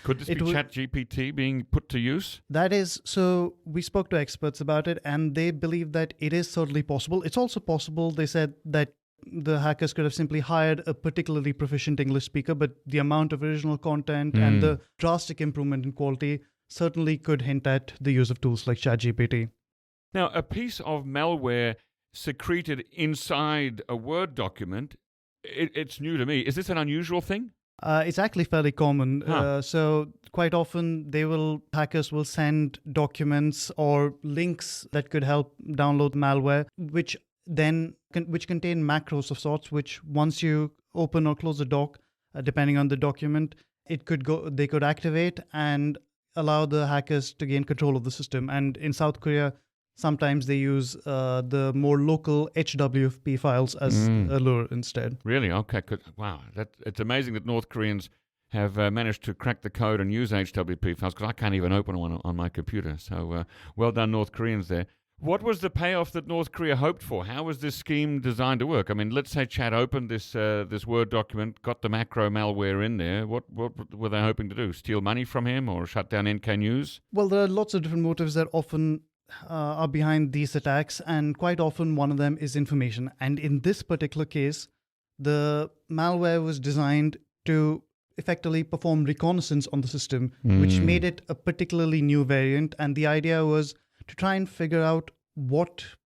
could this be ChatGPT being put to use? That is, so we spoke to experts about it, and they believe that it is certainly possible. It's also possible, they said, that the hackers could have simply hired a particularly proficient English speaker, but the amount of original content and the drastic improvement in quality certainly could hint at the use of tools like ChatGPT. Now, a piece of malware secreted inside a Word document, it's new to me. Is this an unusual thing? It's actually fairly common. So quite often hackers will send documents or links that could help download malware, which contain macros of sorts, which once you open or close the doc, depending on the document, they could activate and allow the hackers to gain control of the system. And in South Korea, sometimes they use the more local HWP files as a lure instead. Really? Okay. Wow. It's amazing that North Koreans have managed to crack the code and use HWP files, because I can't even open one on my computer. So well done, North Koreans there. What was the payoff that North Korea hoped for? How was this scheme designed to work? I mean, let's say Chad opened this Word document, got the macro malware in there. What were they hoping to do? Steal money from him or shut down NK News? Well, there are lots of different motives that often are behind these attacks, and quite often one of them is information. And in this particular case, the malware was designed to effectively perform reconnaissance on the system, which made it a particularly new variant. And the idea was to try and figure out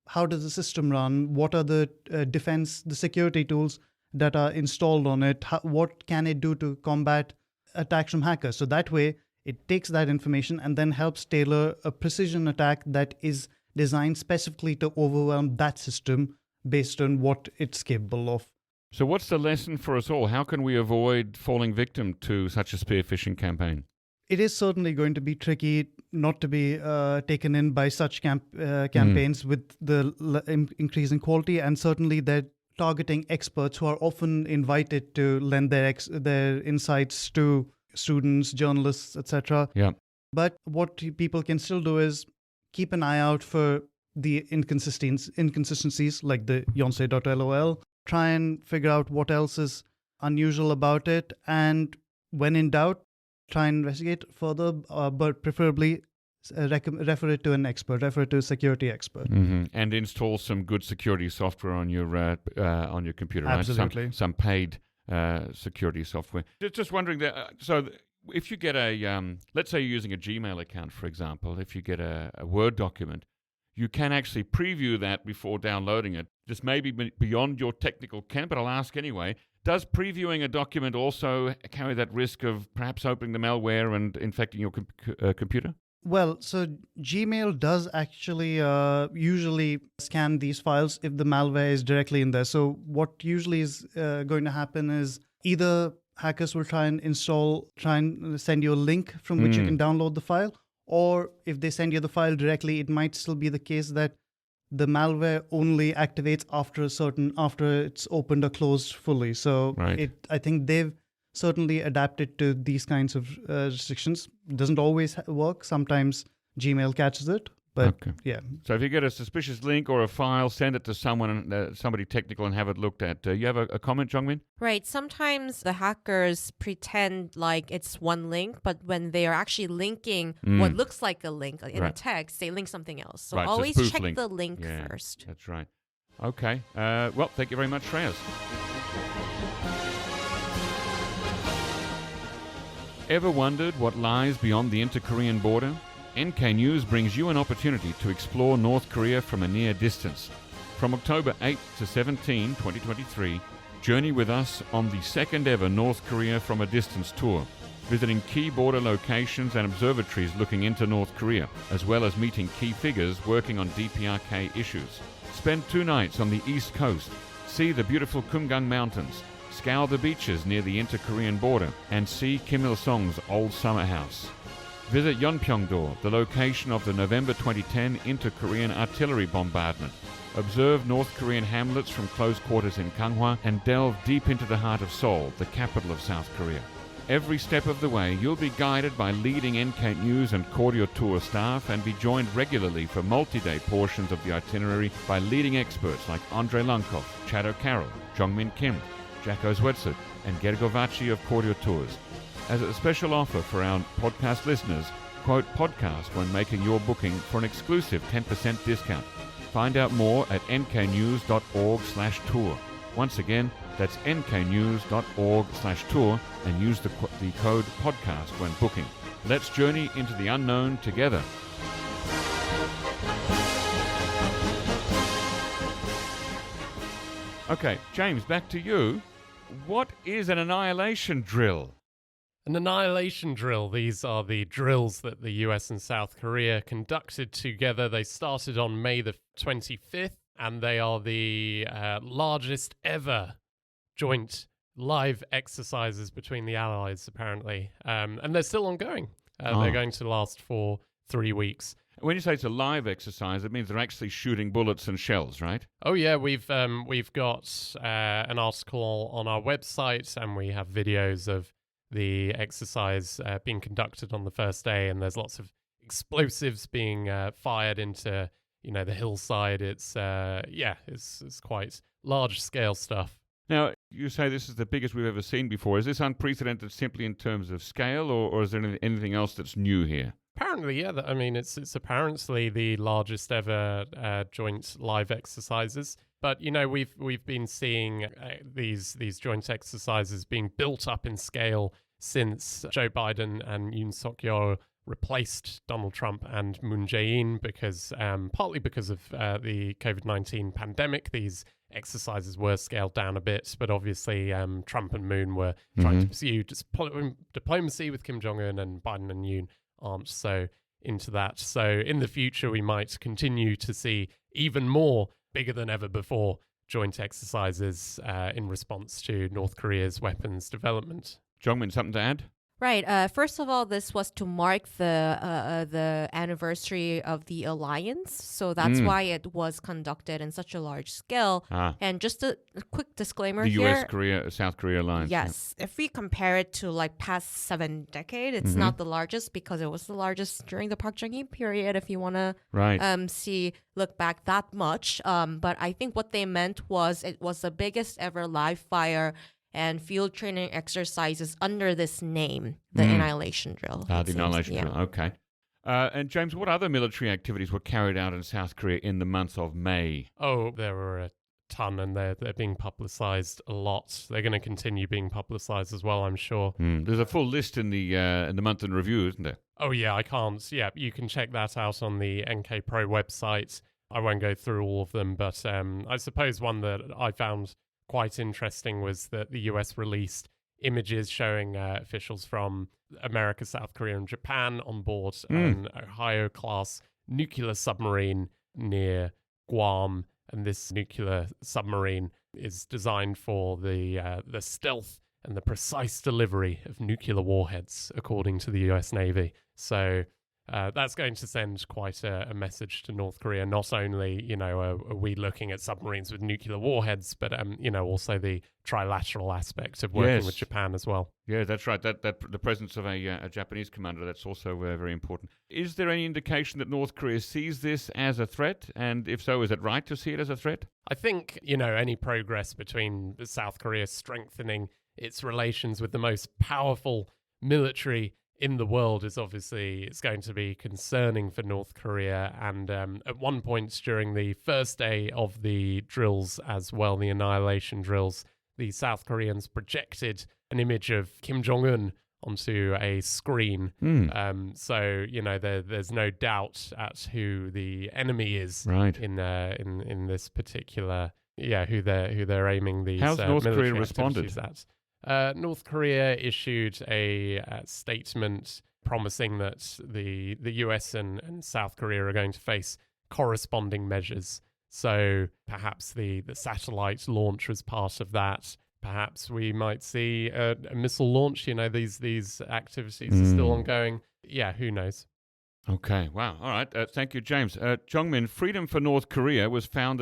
how does the system run, what are the the security tools that are installed on it, what can it do to combat attacks from hackers. So that way, it takes that information and then helps tailor a precision attack that is designed specifically to overwhelm that system based on what it's capable of. So what's the lesson for us all? How can we avoid falling victim to such a spear phishing campaign? It is certainly going to be tricky not to be taken in by such campaigns with the increase in quality, and certainly they're targeting experts who are often invited to lend their insights to students, journalists, etc. Yeah. But what people can still do is keep an eye out for the inconsistencies like the yonsei.lol, try and figure out what else is unusual about it, and when in doubt, try and investigate further, but preferably refer it to an expert, refer it to a security expert. And install some good security software on your computer, right? Absolutely. Some paid security software. Just wondering that. So if you get let's say you're using a Gmail account, for example, if you get a Word document, you can actually preview that before downloading it. This may be beyond your technical ken, but I'll ask anyway. Does previewing a document also carry that risk of perhaps opening the malware and infecting your computer? Well, so Gmail does actually usually scan these files if the malware is directly in there. So what usually is going to happen is either hackers will try and send you a link from which you can download the file, or if they send you the file directly, it might still be the case that the malware only activates after it's opened or closed fully. So I think they've certainly adapted to these kinds of restrictions. It doesn't always work. Sometimes Gmail catches it, but yeah. So if you get a suspicious link or a file, send it to somebody technical and have it looked at. You have a comment, Jeongmin? Right. Sometimes the hackers pretend like it's one link, but when they are actually linking what looks like a link in a text, they link something else. So always check the link first. That's right. Okay. Well, thank you very much, Shreyas. Ever wondered what lies beyond the inter-Korean border? NK News brings you an opportunity to explore North Korea from a near distance. From October 8 to 17, 2023, journey with us on the second ever North Korea from a Distance tour, visiting key border locations and observatories looking into North Korea, as well as meeting key figures working on DPRK issues. Spend 2 nights on the East Coast, see the beautiful Kumgang Mountains, scour the beaches near the inter-Korean border, and see Kim Il-sung's old summer house. Visit Yeonpyeong-do, the location of the November 2010 inter-Korean artillery bombardment. Observe North Korean hamlets from close quarters in Ganghwa and delve deep into the heart of Seoul, the capital of South Korea. Every step of the way, you'll be guided by leading NK News and Koryo Tour staff and be joined regularly for multi-day portions of the itinerary by leading experts like Andrei Lankov, Chad O'Carroll, Jeongmin Kim, Jacco Zwetsloot, and Gergo Vachi of Koryo Tours. As a special offer for our podcast listeners, quote podcast when making your booking for an exclusive 10% discount. Find out more at nknews.org/tour. Once again, that's nknews.org/tour and use the code podcast when booking. Let's journey into the unknown together. Okay, James, back to you. What is an annihilation drill? An annihilation drill. These are the drills that the US and South Korea conducted together. They started on May the 25th, and they are the largest ever joint live exercises between the allies, apparently. And they're still ongoing. They're going to last for 3 weeks. When you say it's a live exercise, it means they're actually shooting bullets and shells, right? Oh yeah, we've got an article on our website, and we have videos of the exercise being conducted on the first day, and there's lots of explosives being fired into the hillside. It's quite large scale stuff. Now, you say this is the biggest we've ever seen before. Is this unprecedented simply in terms of scale, or is there anything else that's new here? Apparently, yeah. I mean, it's apparently the largest ever joint live exercises. But we've been seeing these joint exercises being built up in scale since Joe Biden and Yoon Suk-yeol replaced Donald Trump and Moon Jae-in, because partly because of the COVID-19 pandemic. These exercises were scaled down a bit, but obviously Trump and Moon were trying to pursue diplomacy with Kim Jong-un, and Biden and Yoon aren't so into that. So in the future, we might continue to see even more bigger than ever before joint exercises in response to North Korea's weapons development. Jeongmin, something to add? Right. First of all, this was to mark the anniversary of the alliance, so that's why it was conducted in such a large scale. And just a quick disclaimer here: the U.S.-South Korea alliance. Yes, if we compare it to like past 7 decades, it's not the largest, because it was the largest during the Park Chung-hee period. If you want to look back that much, but I think what they meant was it was the biggest ever live fire and field training exercises under this name, the annihilation drill. The annihilation drill, okay. And James, what other military activities were carried out in South Korea in the month of May? Oh, there were a ton, and they're being publicized a lot. They're going to continue being publicized as well, I'm sure. There's a full list in the month in review, isn't there? Oh yeah, I can't. Yeah, you can check that out on the NK Pro website. I won't go through all of them, but I suppose one that I found quite interesting was that the US released images showing officials from America, South Korea, and Japan on board an Ohio-class nuclear submarine near Guam, and this nuclear submarine is designed for the stealth and the precise delivery of nuclear warheads, according to the US Navy. So that's going to send quite a message to North Korea. Not only, are we looking at submarines with nuclear warheads, but also the trilateral aspect of working with Japan as well. Yeah, that's right. That the presence of a Japanese commander, that's also very important. Is there any indication that North Korea sees this as a threat? And if so, is it right to see it as a threat? I think, any progress between South Korea strengthening its relations with the most powerful military in the world is obviously, it's going to be concerning for North Korea. And at one point during the first day of the drills as well, the annihilation drills, the South Koreans projected an image of Kim Jong-un onto a screen. So, there's no doubt at who the enemy is in this particular, who they're aiming these How's North military Korea responded? At. North Korea issued a statement promising that the US and South Korea are going to face corresponding measures. So perhaps the satellite launch was part of that. Perhaps we might see a missile launch. These activities are still ongoing. Yeah, who knows? Okay, wow. All right. Thank you, James. Jeongmin, freedom for North Korea was found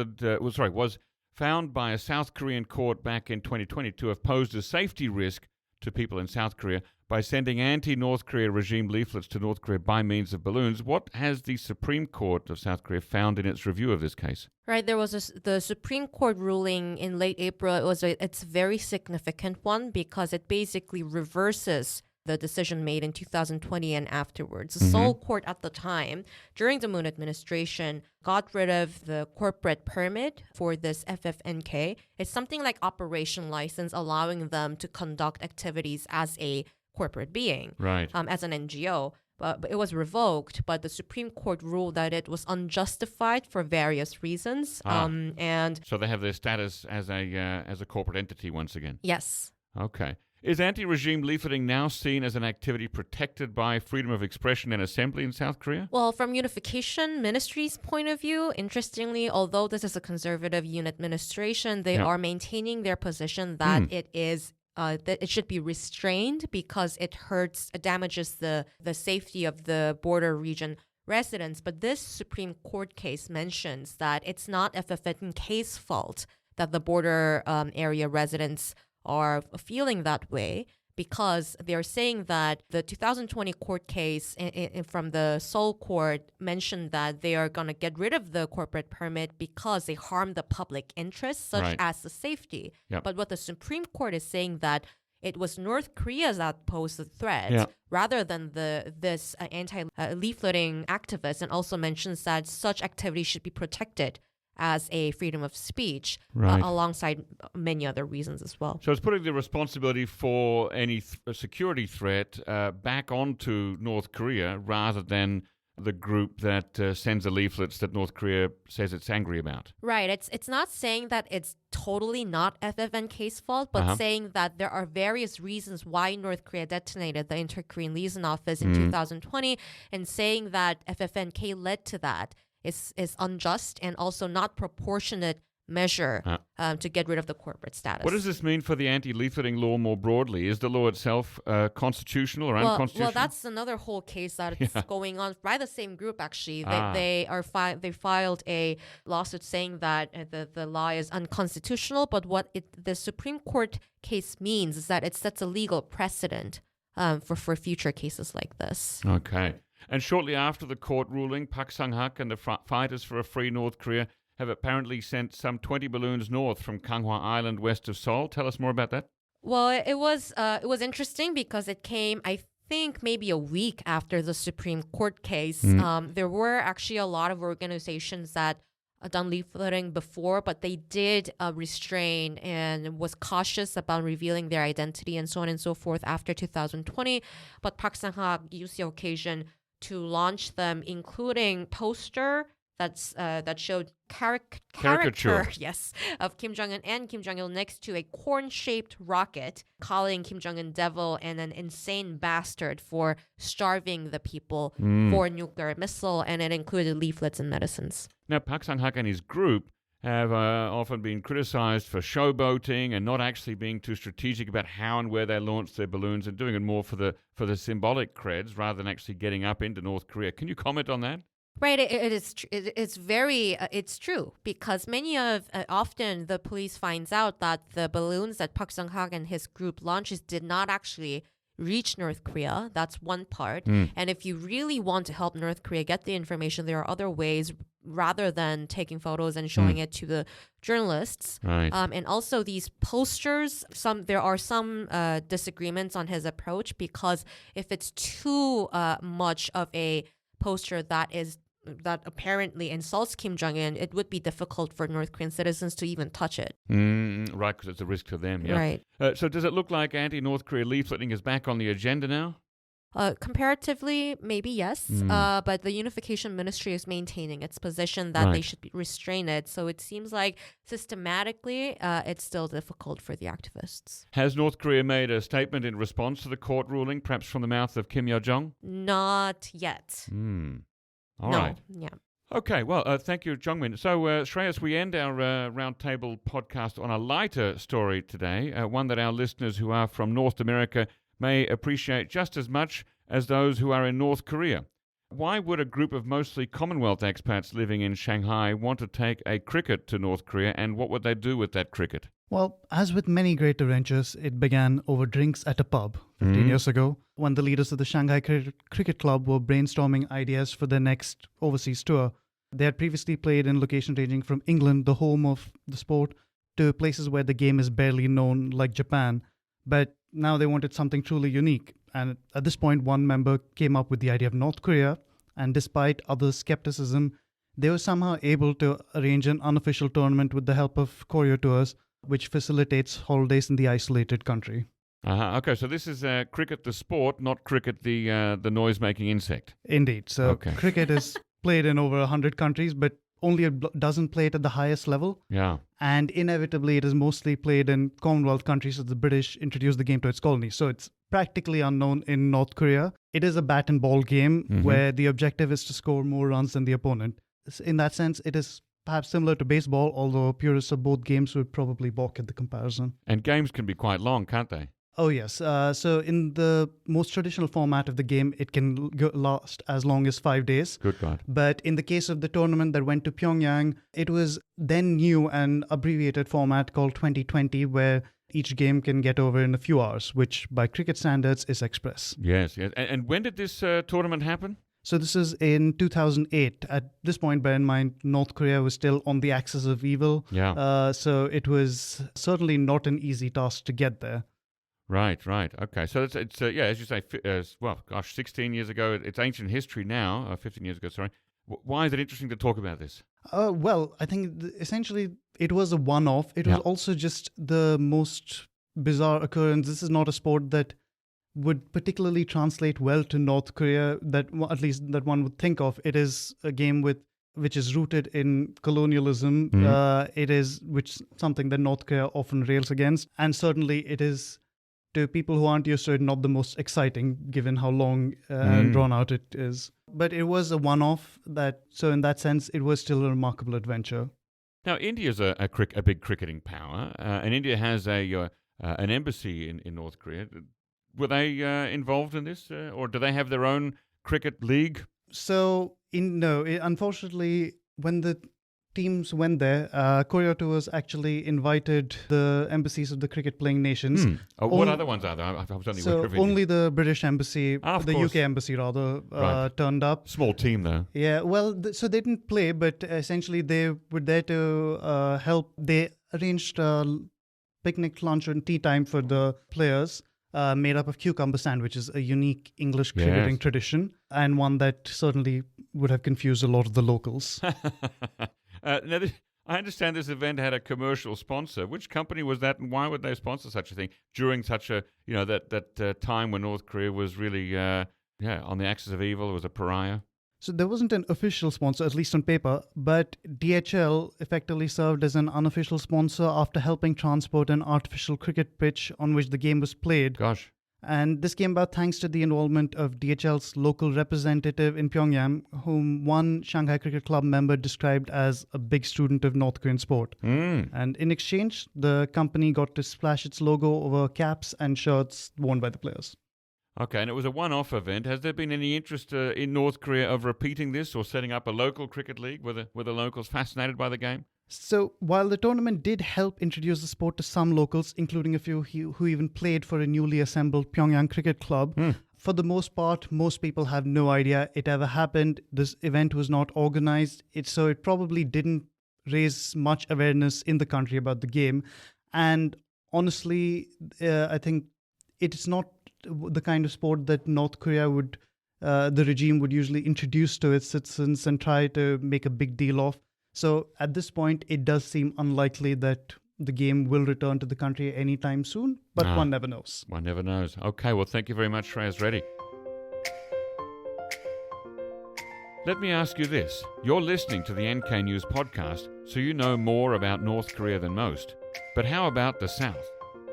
by a South Korean court back in 2020 to have posed a safety risk to people in South Korea by sending anti-North Korea regime leaflets to North Korea by means of balloons. What has the Supreme Court of South Korea found in its review of this case? Right, there was the Supreme Court ruling in late April. It's a very significant one because it basically reverses the decision made in 2020 and afterwards. The Seoul court at the time, during the Moon administration, got rid of the corporate permit for this FFNK. It's something like operation license, allowing them to conduct activities as a corporate being, as an NGO. But it was revoked, but the Supreme Court ruled that it was unjustified for various reasons. And so they have their status as a corporate entity once again. Yes. Okay. Is anti-regime leafleting now seen as an activity protected by freedom of expression and assembly in South Korea? Well, from Unification Ministry's point of view, interestingly, although this is a conservative unit administration, they are maintaining their position that it is that it should be restrained because it damages the safety of the border region residents. But this Supreme Court case mentions that it's not FFNK's fault that the border area residents are feeling that way, because they're saying that the 2020 court case from the Seoul court mentioned that they are going to get rid of the corporate permit because they harm the public interest, such as the safety. But what the Supreme Court is saying that it was North Korea that posed the threat rather than this anti-leafleting activist, and also mentions that such activity should be protected as a freedom of speech, alongside many other reasons as well. So it's putting the responsibility for any security threat back onto North Korea rather than the group that sends the leaflets that North Korea says it's angry about. Right. It's not saying that it's totally not FFNK's fault, but saying that there are various reasons why North Korea detonated the Inter-Korean Liaison Office in 2020, and saying that FFNK led to that is unjust and also not proportionate measure to get rid of the corporate status. What does this mean for the anti-leafleting law more broadly? Is the law itself constitutional or unconstitutional? Well, that's another whole case that is going on by the same group, actually. They filed a lawsuit saying that the law is unconstitutional, but what the Supreme Court case means is that it sets a legal precedent for future cases like this. Okay. And shortly after the court ruling, Park Sang-hak and the Fighters for a Free North Korea have apparently sent some 20 balloons north from Kanghwa Island west of Seoul. Tell us more about that. Well, it was interesting because it came, I think, maybe a week after the Supreme Court case. There were actually a lot of organizations that done leafleting before, but they did restrain and was cautious about revealing their identity and so on and so forth after 2020. But Park Sang-hak used the occasion to launch them, including poster that showed caricature yes, of Kim Jong-un and Kim Jong-il next to a corn-shaped rocket, calling Kim Jong-un devil and an insane bastard for starving the people for a nuclear missile, and it included leaflets and medicines. Now, Park Sang-hak and his group have often been criticized for showboating and not actually being too strategic about how and where they launch their balloons, and doing it more for the symbolic creds rather than actually getting up into North Korea. Can you comment on that? Right, it's true, because often the police finds out that the balloons that Park Sang-hak and his group launches did not actually reach North Korea. That's one part. And if you really want to help North Korea get the information, there are other ways rather than taking photos and showing it to the journalists. Right. And also these posters, there are some disagreements on his approach, because if it's too much of a poster that apparently insults Kim Jong-un, it would be difficult for North Korean citizens to even touch it. Right, because it's a risk to them. Yeah. Right. So does it look like anti-North Korea leafleting is back on the agenda now? Comparatively, maybe yes, but the Unification Ministry is maintaining its position that they should be restrained. So it seems like systematically it's still difficult for the activists. Has North Korea made a statement in response to the court ruling, perhaps from the mouth of Kim Yo-jong? Not yet. All right. Yeah. Okay, well, thank you, Jeongmin. So, Shreyas, we end our roundtable podcast on a lighter story today, one that our listeners who are from North America may appreciate just as much as those who are in North Korea. Why would a group of mostly Commonwealth expats living in Shanghai want to take a cricket to North Korea, and what would they do with that cricket? Well, as with many great adventures, it began over drinks at a pub 15 years ago, when the leaders of the Shanghai Cricket Club were brainstorming ideas for their next overseas tour. They had previously played in locations ranging from England, the home of the sport, to places where the game is barely known, like Japan. But now they wanted something truly unique. And at this point, one member came up with the idea of North Korea, and despite other skepticism, they were somehow able to arrange an unofficial tournament with the help of Koryo Tours, which facilitates holidays in the isolated country. Okay, so this is cricket the sport, not cricket the noise-making insect. Indeed. So cricket is played in over 100 countries, but only a dozen play it at the highest level. Yeah. And inevitably, it is mostly played in Commonwealth countries as the British introduced the game to its colonies. So it's practically unknown in North Korea. It is a bat and ball game where the objective is to score more runs than the opponent. In that sense, it is perhaps similar to baseball, although purists of both games would probably balk at the comparison. And games can be quite long, can't they? Oh, yes. So in the most traditional format of the game, it can last as long as 5 days. Good God. But in the case of the tournament that went to Pyongyang, it was then new and abbreviated format called 2020, where each game can get over in a few hours, which by cricket standards is express. Yes, yes. And when did this tournament happen? So this is in 2008. At this point, bear in mind, North Korea was still on the axis of evil. Yeah. So it was certainly not an easy task to get there. Right. Okay. So it's as you say, 16 years ago. It's ancient history now. 15 years ago, sorry. Why is it interesting to talk about this? Well, I think essentially it was a one-off. It was also just the most bizarre occurrence. This is not a sport that would particularly translate well to North Korea, at least that one would think of. It is a game which is rooted in colonialism. It is something that North Korea often rails against. And certainly it is, to people who aren't used to it, not the most exciting, given how long and drawn out it is. But it was a one-off, so in that sense, it was still a remarkable adventure. Now, India's a big cricketing power, and India has an embassy in North Korea. Were they involved in this, or do they have their own cricket league? So, unfortunately, when the teams went there, Koryo Tours actually invited the embassies of the cricket-playing nations. What other ones are there? I was only aware of only the British embassy, the course. UK embassy rather, turned up. Small team, though. Yeah, well, so they didn't play, but essentially they were there to help. They arranged picnic, lunch, and tea time for the players, made up of cucumber sandwiches, a unique English cricketing tradition, and one that certainly would have confused a lot of the locals. I understand this event had a commercial sponsor. Which company was that, and why would they sponsor such a thing during such a that time when North Korea was really on the axis of evil? It was a pariah. So there wasn't an official sponsor, at least on paper, but DHL effectively served as an unofficial sponsor after helping transport an artificial cricket pitch on which the game was played. Gosh. And this came about thanks to the involvement of DHL's local representative in Pyongyang, whom one Shanghai Cricket Club member described as a big student of North Korean sport. And in exchange, the company got to splash its logo over caps and shirts worn by the players. Okay, and it was a one-off event. Has there been any interest in North Korea of repeating this or setting up a local cricket league? Were the locals fascinated by the game? So while the tournament did help introduce the sport to some locals, including a few who even played for a newly assembled Pyongyang Cricket Club, for the most part, most people have no idea it ever happened. This event was not organized, so it probably didn't raise much awareness in the country about the game. And honestly, I think it's not the kind of sport that North Korea would, the regime would usually introduce to its citizens and try to make a big deal of. So at this point, it does seem unlikely that the game will return to the country anytime soon, but one never knows. One never knows. Okay, well, thank you very much, Shreyas Reddy. Let me ask you this. You're listening to the NK News podcast, so you know more about North Korea than most. But how about the South?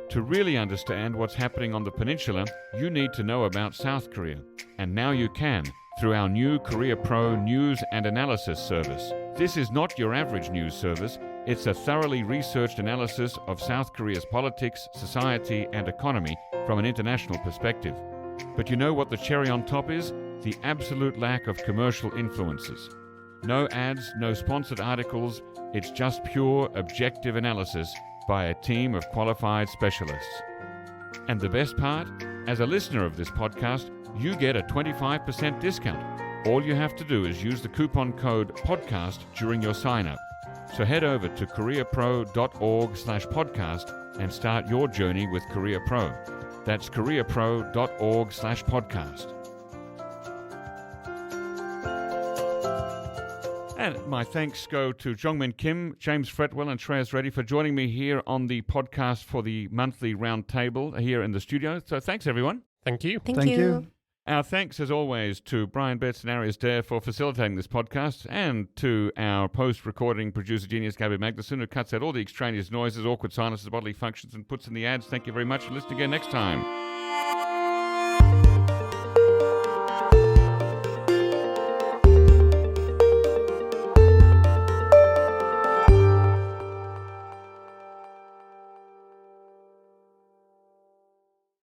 To really understand what's happening on the peninsula, you need to know about South Korea. And now you can, through our new Korea Pro news and analysis service. This is not your average news service. It's a thoroughly researched analysis of South Korea's politics, society, and economy from an international perspective. But you know what the cherry on top is? The absolute lack of commercial influences. No ads, no sponsored articles. It's just pure, objective analysis by a team of qualified specialists. And the best part? As a listener of this podcast, you get a 25% discount. All you have to do is use the coupon code PODCAST during your sign-up. So head over to koreapro.org/podcast and start your journey with Korea Pro. That's koreapro.org/podcast. And my thanks go to Jeongmin Kim, James Fretwell, and Shreyas Reddy for joining me here on the podcast for the monthly roundtable here in the studio. So thanks, everyone. Thank you. Thank you. Our thanks, as always, to Brian Betts and Arius Dare for facilitating this podcast, and to our post-recording producer genius, Gabby Magnuson, who cuts out all the extraneous noises, awkward silences, bodily functions, and puts in the ads. Thank you very much, and listen again next time.